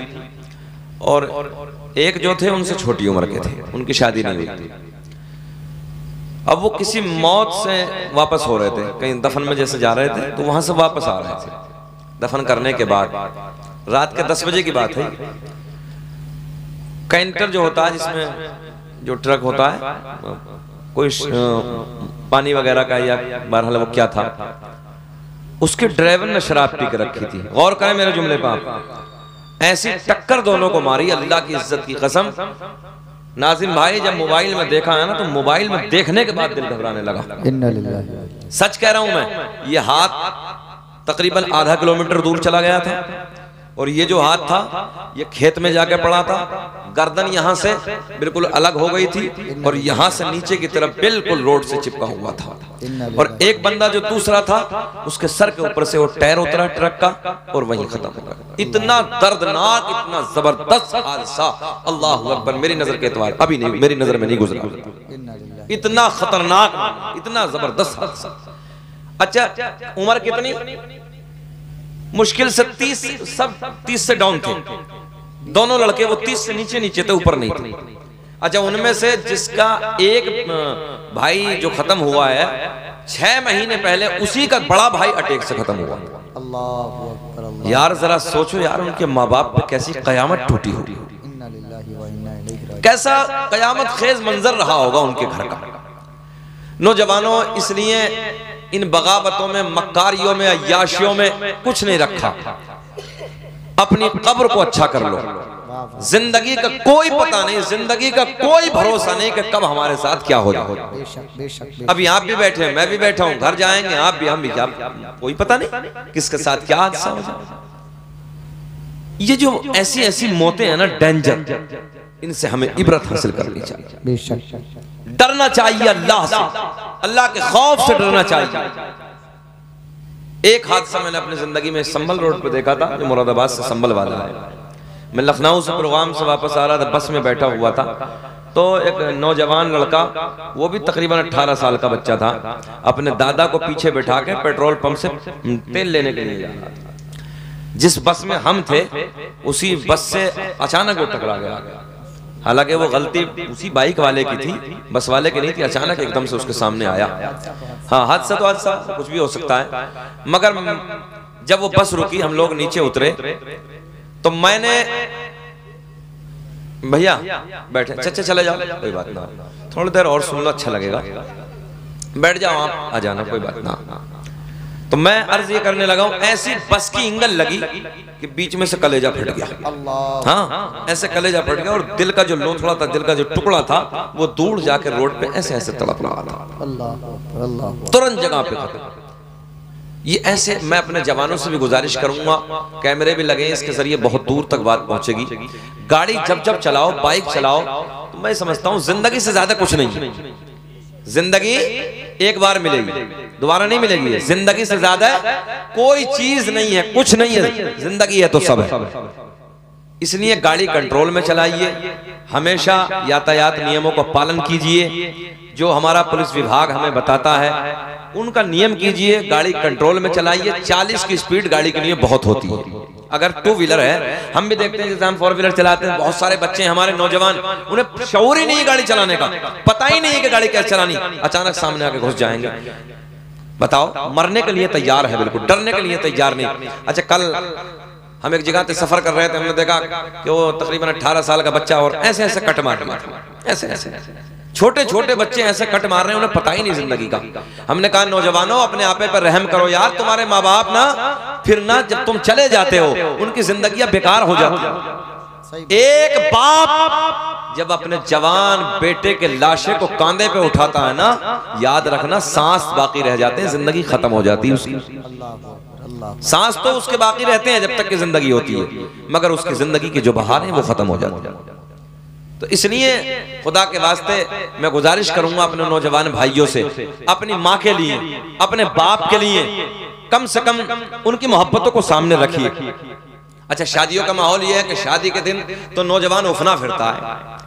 और एक जो थे उनसे छोटी उम्र के थे, उनकी शादी नहीं हुई थी। अब वो किसी मौत से वापस हो रहे थे, कहीं दफन में जैसे जा रहे थे, तो वहां से वापस आ रहे थे दफन करने के बाद। रात के 10 बजे की बात है। कैंटर जो होता है, जिसमें जो ट्रक होता है, कोई पानी वगैरह का या बहरहाल वो क्या था, उसके ड्राइवर ने शराब पी के रखी थी। गौर करें मेरे जुमले पर आप, ऐसी टक्कर दोनों को मारी, अल्लाह की इज्जत की कसम। नाजिम भाई, जब मोबाइल में देखा है ना, तो मोबाइल में देखने के बाद दिल घबराने लगा। सच कह रहा हूं मैं, ये हाथ तकरीबन आधा किलोमीटर दूर चला गया था, और ये जो हाथ था ये खेत में जाके पड़ा था। गर्दन यहाँ से बिल्कुल अलग हो गई थी, और यहाँ से नीचे की तरफ बिल्कुल रोड से चिपका हुआ था। और एक बंदा जो दूसरा था, उसके सर के ऊपर से वो टायर उतरा ट्रक का, और वहीं खत्म हो गया। इतना दर्दनाक, इतना जबरदस्त हादसा, अल्लाह अकबर, मेरी नजर के एतबार अभी नहीं, मेरी नजर में नहीं गुजरा। इतना खतरनाक, इतना जबरदस्त हादसा। अच्छा, उम्र कितनी? मुश्किल से 30 से डाउन थे, दोनों लड़के वो 30 से नीचे नीचे थे, ऊपर नहीं थे। अच्छा, उनमें से जिसका एक भाई जो खत्म हुआ है 6 महीने पहले, उसी का बड़ा भाई अटैक से खत्म हुआ। अल्लाहु अकबर, अल्लाह। यार जरा सोचो यार, उनके माँ बाप पे कैसी कयामत टूटी होगी, इन्ना लिल्लाहि व इन्ना इलैहि राजिऊन। कैसा कयामत खेज मंजर रहा होगा उनके घर का। नौजवानों, इसलिए इन बगावतों में, मक्कारियों में, अय्याशियों में कुछ नहीं रखा। अपनी कब्र को अच्छा कर लो। जिंदगी का कोई पता नहीं, जिंदगी का कोई भरोसा नहीं कि कब हमारे साथ क्या हो जाए। बेशक बेशक। अभी आप भी बैठे हैं, मैं भी बैठा हूं, घर जाएंगे आप भी, हम भी, कोई पता नहीं किसके साथ क्या हादसा हो जाए। ये जो ऐसी ऐसी मौतें हैं ना, डेंजर, इनसे हमें इबरत हासिल करनी चाहिए। बेशक डरना चाहिए अल्लाह से, अल्लाह के खौफ से डरना चाहिए। एक हादसा मैंने अपनी जिंदगी में संभल रोड पे देखा था, जो मुरादाबाद से संभल वाला है। मैं लखनऊ से प्रोग्राम से वापस आ रहा था, बस में बैठा हुआ था, तो एक नौजवान लड़का, वो भी तकरीबन 18 साल का बच्चा था, अपने दादा को पीछे बैठा के पेट्रोल पंप से तेल लेने के लिए जा रहा था। जिस बस में हम थे, उसी बस से अचानक वो टकरा गया। हालांकि वो गलती उसी बाइक वाले की थी, बस वाले की नहीं थी। अचानक एकदम से उसके सामने आया। हाँ, हादसा तो हादसा, कुछ भी हो सकता है। मगर जब वो बस रुकी, हम लोग नीचे उतरे, तो मैंने, भैया बैठे, चचा चले जाओ, कोई बात ना, थोड़ी देर और सुन लो, अच्छा लगेगा, बैठ जाओ आप, आ जाना, कोई बात ना। तो मैं अर्ज ये करने लगा हूं, ऐसी बस की इंगल लगी कि बीच में से कलेजा फट गया। हाँ, ऐसे कलेजा फट गया, और दिल का जो लोथड़ा था, दिल का जो टुकड़ा था, वो दूर जाकर रोड पे ऐसे ऐसे तड़प रहा था। अल्लाह, तुरंत जगह पे खत्म। ये ऐसे, मैं अपने जवानों से भी गुजारिश करूंगा, कैमरे भी लगे, इसके जरिए बहुत दूर तक बात पहुंचेगी। गाड़ी जब जब चलाओ, बाइक चलाओ, तो मैं समझता हूं जिंदगी से ज्यादा कुछ नहीं। जिंदगी एक बार मिलेगी, दोबारा नहीं मिलेगी। जिंदगी से ज्यादा कोई चीज नहीं है, कुछ नहीं है, जिंदगी है तो सब है। इसलिए गाड़ी कंट्रोल में चलाइए, हमेशा यातायात नियमों का पालन कीजिए। जो हमारा पुलिस विभाग हमें बताता है, उनका नियम कीजिए, गाड़ी कंट्रोल में चलाइए। 40 की स्पीड गाड़ी के लिए बहुत होती है। अगर 2 व्हीलर है, हम भी देखते हैं, जैसे हम 4 व्हीलर चलाते हैं, बहुत सारे बच्चे हैं हमारे नौजवान, उन्हें शऊर ही नहीं है गाड़ी चलाने का, पता ही नहीं है कि गाड़ी कैसे चलानी, अचानक सामने आके घुस जाएंगे। बताओ, मरने के लिए तैयार है, बिल्कुल डरने के लिए तैयार नहीं। अच्छा, कल हम एक जगह पे सफर कर रहे थे, हमने देखा कि वो तकरीबन 18 साल का बच्चा, और ऐसे ऐसे कट मार रहा था, ऐसे ऐसे छोटे छोटे बच्चे ऐसे कट मार रहे हैं, उन्हें पता ही नहीं जिंदगी का। हमने कहा, नौजवानों अपने आपे पर रहम करो यार, तुम्हारे माँ बाप ना फिर ना जब तुम चले जाते हो, उनकी जिंदगियां बेकार हो जाती है। एक बाप जब अपने जवान बेटे के लाशे को कांधे पे उठाता है ना, याद रखना, सांस बाकी रह जाते हैं, जिंदगी खत्म हो जाती है उसकी। सांस तो उसके बाकी रहते हैं जब तक की जिंदगी होती है, मगर उसकी जिंदगी की जो बहार है वो खत्म हो जाती है। तो इसलिए खुदा के वास्ते मैं गुजारिश करूंगा अपने नौजवान भाइयों से, अपनी माँ के लिए, अपने बाप के लिए कम से कम उनकी मोहब्बतों को सामने रखिए। अच्छा, शादियों का माहौल यह है कि शादी के दिन तो नौजवान उफना फिरता है,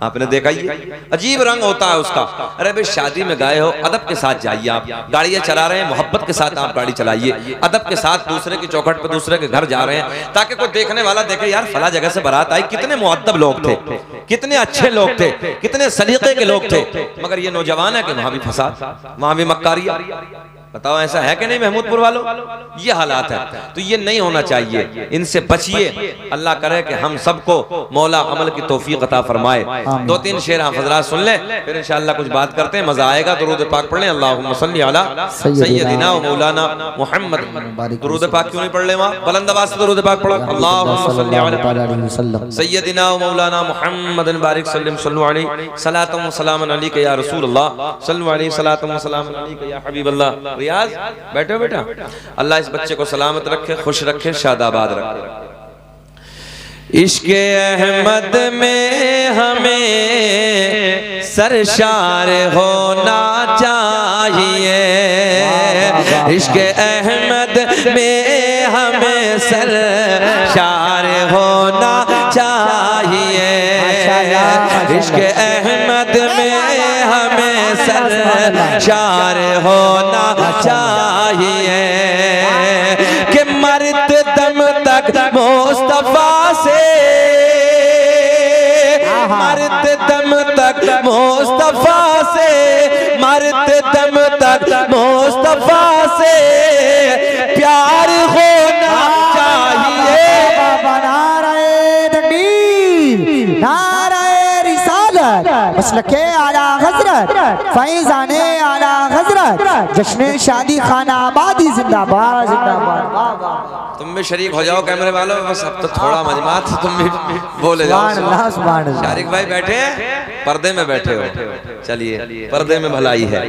आपने देखा ही, अजीब रंग होता है उसका। अरे भाई, शादी में गए हो, अदब के साथ जाइए। आप गाड़ियां चला रहे हैं, मोहब्बत के साथ आप गाड़ी चलाइए, अदब के साथ दूसरे की चौखट पर दूसरे के घर जा रहे हैं, ताकि कोई देखने वाला देखे, यार फला जगह से बारात आई, कितने मुअद्दब लोग थे, कितने अच्छे लोग थे, कितने सलीके के लोग थे। मगर ये नौजवान है कि वहां भी फसाद, वहां भी मक्कारियां। बताओ, ऐसा है कि नहीं महमूदपुर वालों? ये हालात है, तो ये नहीं होना चाहिए, इनसे बचिए। अल्लाह करे कि हम सबको मौला अमल की तौफीक अता फरमाए। 2-3 शेर हज़रात सुन ले, फिर इंशाअल्लाह कुछ बात करते हैं, मजा आएगा। दुरूद पाक पढ़ लें, अल्लाहुम्मा सल्ली अला सय्यदिना व मौलाना मुहम्मद। दुरूद पाक क्यों नहीं पढ़ ले? वहां बुलंद आवाज से दुरूद पाक पढ़ो, अल्लाहुम्मा सल्ली अला सय्यदिना व मौलाना मुहम्मद बारिक सल्लम सल्लु अलैहि सलातम व सलामन अलैका या रसूलल्लाह सल्लु अलैहि सलातम व सलामन अलैका या हबीबल्लाह। रियाज, बैठो बेटा, अल्लाह इस बच्चे को सलामत रखे, खुश रखे, शादाबाद रखे। इश्क़े अहमद में हमें सरशार होना चाहिए, इश्क़े अहमद में हमें सरशार होना चाहिए, इश्क़े अहमद में हमें सरशार होना चाहिए कि मरते दम तक मुस्तफा से मरते दम तक मुस्तफा से, मरते दम तक मुस्तफा से प्यार होना चाहिए। नारे तकबीर, नारे रिसालत, मसलके आला हजरत, फैज़ाने आला हजरत, जश्न शादी खाना आबादी जिंदाबाद जिंदाबाद। तुम भी शरीक हो जाओ कैमरे वालों, बस अब तो थोड़ा मजमा था, तुम भी बोले जाओ। सुभान अल्लाह, सुभान अल्लाह। शारिक भाई बैठे पर्दे में बैठे हो, चलिए पर्दे में भलाई है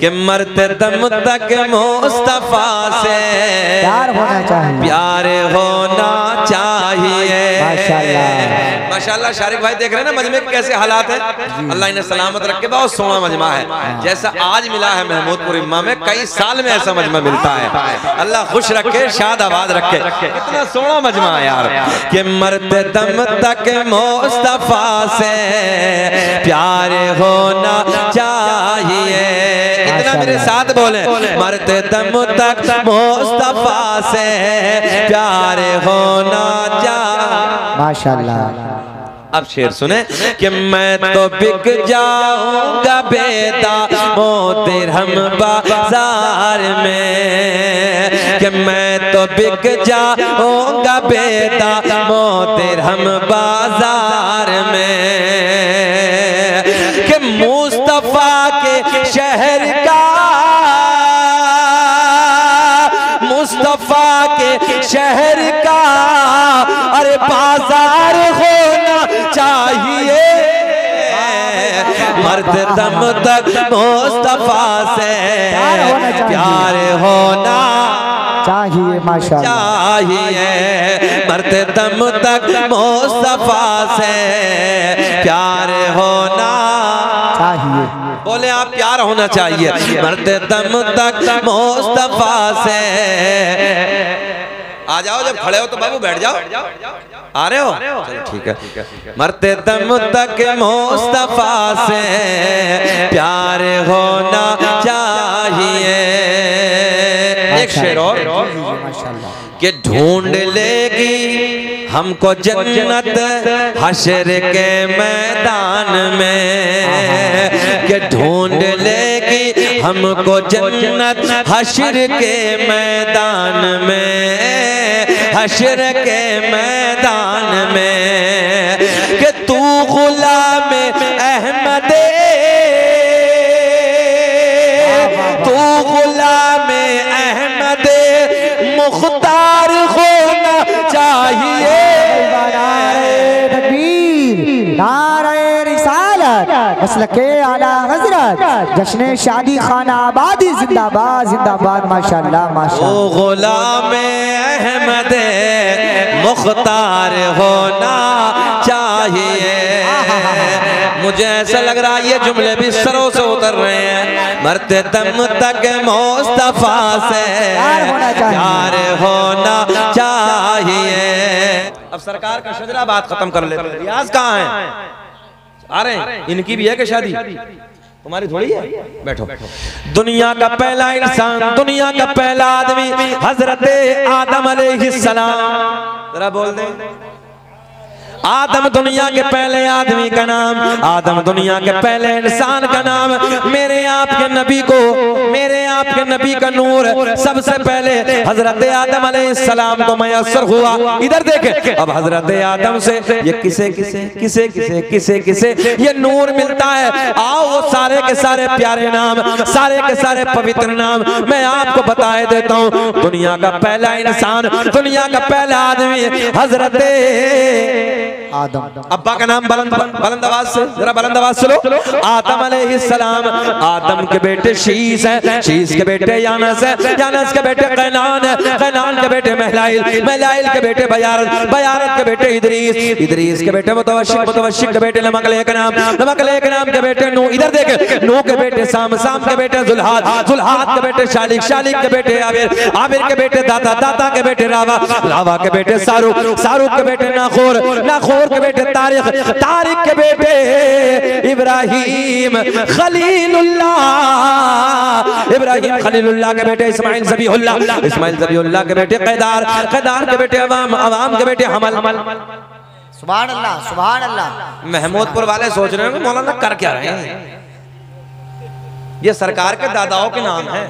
कि मरते दम तक मुस्तफा से प्यार होना चाहिए, प्यार होना चाहिए। माशाल्लाह माशाल्लाह। शारिक भाई देख रहे हैं ना मजमे के कैसे हालात है, अल्लाह इन्हें सलामत रखे। बहुत सोना मजमा है, जैसा आज मिला है महमूदपुर इम्मा में, कई साल में ऐसा मजमा मिलता है। अल्लाह खुश रखे, शाद आबाद रखे। कितना सोना मजमा है यार कि मरते दम तक मुस्तफा से प्यार होना चाहिए। इतना मेरे साथ बोले, मरते दम तक मुस्तफा से प्यार होना चाहिए। माशाल्लाह। अब शेर सुने कि मैं तो बिक जाऊंगा बेदा मोतिरहम बाजार में, कि मैं तो बिक जाऊंगा बेदा मोतिरहम बाजार में, कि मुस्तफा के शहर का, मुस्तफा के शहर का अरे बाजार होना चाहिए। मरते दम तक मुस्तफा से प्यार होना चाहिए, माशाल्लाह चाहिए। मरते दम तक मुस्तफा से प्यार होना चाहिए। बोले आप, प्यार होना चाहिए। मरते दम तक मुस्तफा से। आ जाओ, जब खड़े हो तो बाबू बैठ जाओ। आ रहे हो? चलो ठीक है। मरते दम तक मुस्तफा से प्यार होना चाहिए। एक शेर और कि ढूंढ लेगी हमको जन्नत हशर के मैदान में, कि ढूंढ लेगी हमको जन्नत हशर के मैदान में, हशर के मैदान में, कि तू गुलाम अहमदे, तू गुलाम अहमदे मुख्तार होना चाहिए। नारे तकबीर, नारे रिसालत, मसलके आला हजरत, जश्न शादी खाना आबादी जिंदाबाद जिंदाबाद। माशाल्लाह माशाल्लाह। ओ गुलाम अहमद मुख्तार होना चाहिए। मुझे ऐसा लग रहा है ये जुमले भी सरों से उतर रहे हैं। मरते दम तक मुस्तफा से प्यार होना चाहिए। अब सरकार का शजरा बात खत्म कर लेते हैं। रियाज कहाँ है? आ रहे हैं? इनकी भी है कि शादी? तुम्हारी थोड़ी है। बैठो। दुनिया का पहला इंसान, दुनिया का पहला आदमी हजरत आदम अलैहिस्सलाम। जरा बोल दें। आदम दुनिया के पहले आदमी का नाम, आदम दुनिया के पहले इंसान का नाम। मेरे आपके नबी को, मेरे आपके नबी का नूर सबसे पहले हजरत आदम अलैहिस्सलाम को मयस्सर हुआ। इधर देखें, अब हजरत आदम से ये किसे किसे किसे किसे किसे किसे ये नूर मिलता है। आओ वो सारे के सारे प्यारे नाम, सारे के सारे पवित्र नाम मैं आपको बताए देता हूँ। दुनिया का पहला इंसान, दुनिया का पहला आदमी हजरत आदम। अब्बा का नाम बुलंद आवाज से, जरा बुलंद आवाज से लो। आदम अलैहिस्सलाम। आदम के बेटे शीस हैं, शीस के बेटे यानस हैं, यानस के बेटे कैनान हैं, कैनान के बेटे महलाइल, महलाइल के बेटे बयारत, बयारत के बेटे इदरीस, इदरीस के बेटे मुतवशिक, मुतवशिक के बेटे नमकलेक नाम, नमकलेक नाम के बेटे नूह। इधर देखे, नूह के बेटे साम, साम के बेटे जुल्हाद, जुल्हाद के बेटे शालिक, शालिक के बेटे आबिर, आबिर के बेटे दाता, दाता के बेटे रावा, रावा के बेटे सारुक, सारुक के बेटे नाखोर, नाखोर के बेटे तारिक, तारिक के बेटे इब्राहिम खलीलुल्लाह, इब्राहिम खलीलुल्लाह के बेटे इस्माइल ज़बीहुल्लाह, इस्माइल ज़बीहुल्लाह के बेटे कैदार, कैदार के बेटे अवाम, अवाम के बेटे हमल। सुभान अल्लाह, सुभान अल्लाह। महमूदपुर वाले सोच रहे हो कि मौलाना कर क्या रहे हैं, ये सरकार के दादाओं के नाम है,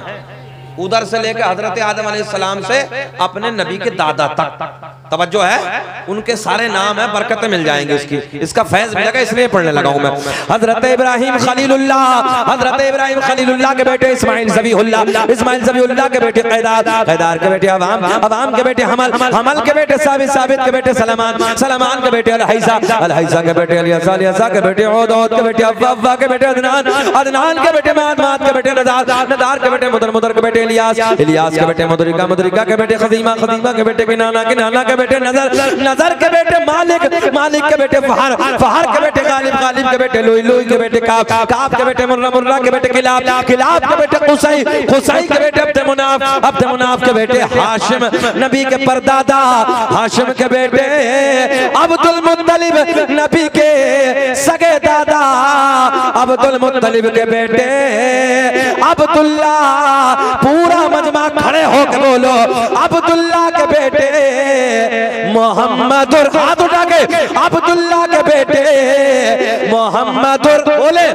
उधर से लेकर हजरत आदम अलैहिस्सलाम से अपने नबी के दादा तक। तवज्जो है, उनके सारे नाम है, बरकतें मिल जाएंगी इसकी, इसका फैज मिलेगा, इसलिए पढ़ने लगा हूं मैं। हजरत इब्राहिम खलीलुल्लाह, हजरत इब्राहिम खलीलुल्लाह के बेटे इस्माइल ज़बीहुल्लाह, इस्माइल ज़बीहुल्लाह के बेटे क़ैदार, क़ैदार के बेटे अवाम, अवाम के बेटे हमल, हमल के बेटे साबित, साबित के बेटे सलमान, सलमान के बेटे अलहैसा, अलहैसा के बेटे इलियासा, इलियासा के बेटे औद, औद के बेटे अव्वा, अव्वा के बेटे अदनान, अदनान के बेटे माद, माद के बेटे नदार, नदार के बेटे मुदर, मुदर के बेटे इलियास, इलियास के बेटे मुदरिका, मुदरिका के बेटे खदीमा, खदीमा के बेटे किनाना, किनाना के बेटे नजर, नजर के बेटे मालिक, मालिक के बेटे फहर, फहर के बेटे गालिब, गालिब के बेटे लुई, लुई के बेटे काब, काब के बेटे मुर्रा, मुर्रा के बेटे किलाब, किलाब के बेटे कुसै, कुसै के बेटे अब्द मुनाफ, अब्द मुनाफ के बेटे हाशिम, नबी के परदादा हाशिम के बेटे अब्दुल मुत्तलिब, नबी के सगे दादा अब्दुल मुत्तलिब के बेटे अब्दुल्ला। पूरा मजमा खड़े होकर बोलो, अब्दुल्ला के बेटे मोहम्मदुर, हाथ उठा के, अब्दुल्ला के बेटे मोहम्मदुर, बोले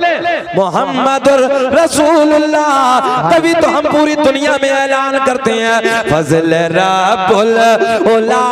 मोहम्मदुर रसूलुल्लाह। तभी तो हम पूरी दुनिया में ऐलान करते हैं फज़ल रब्बुल उला।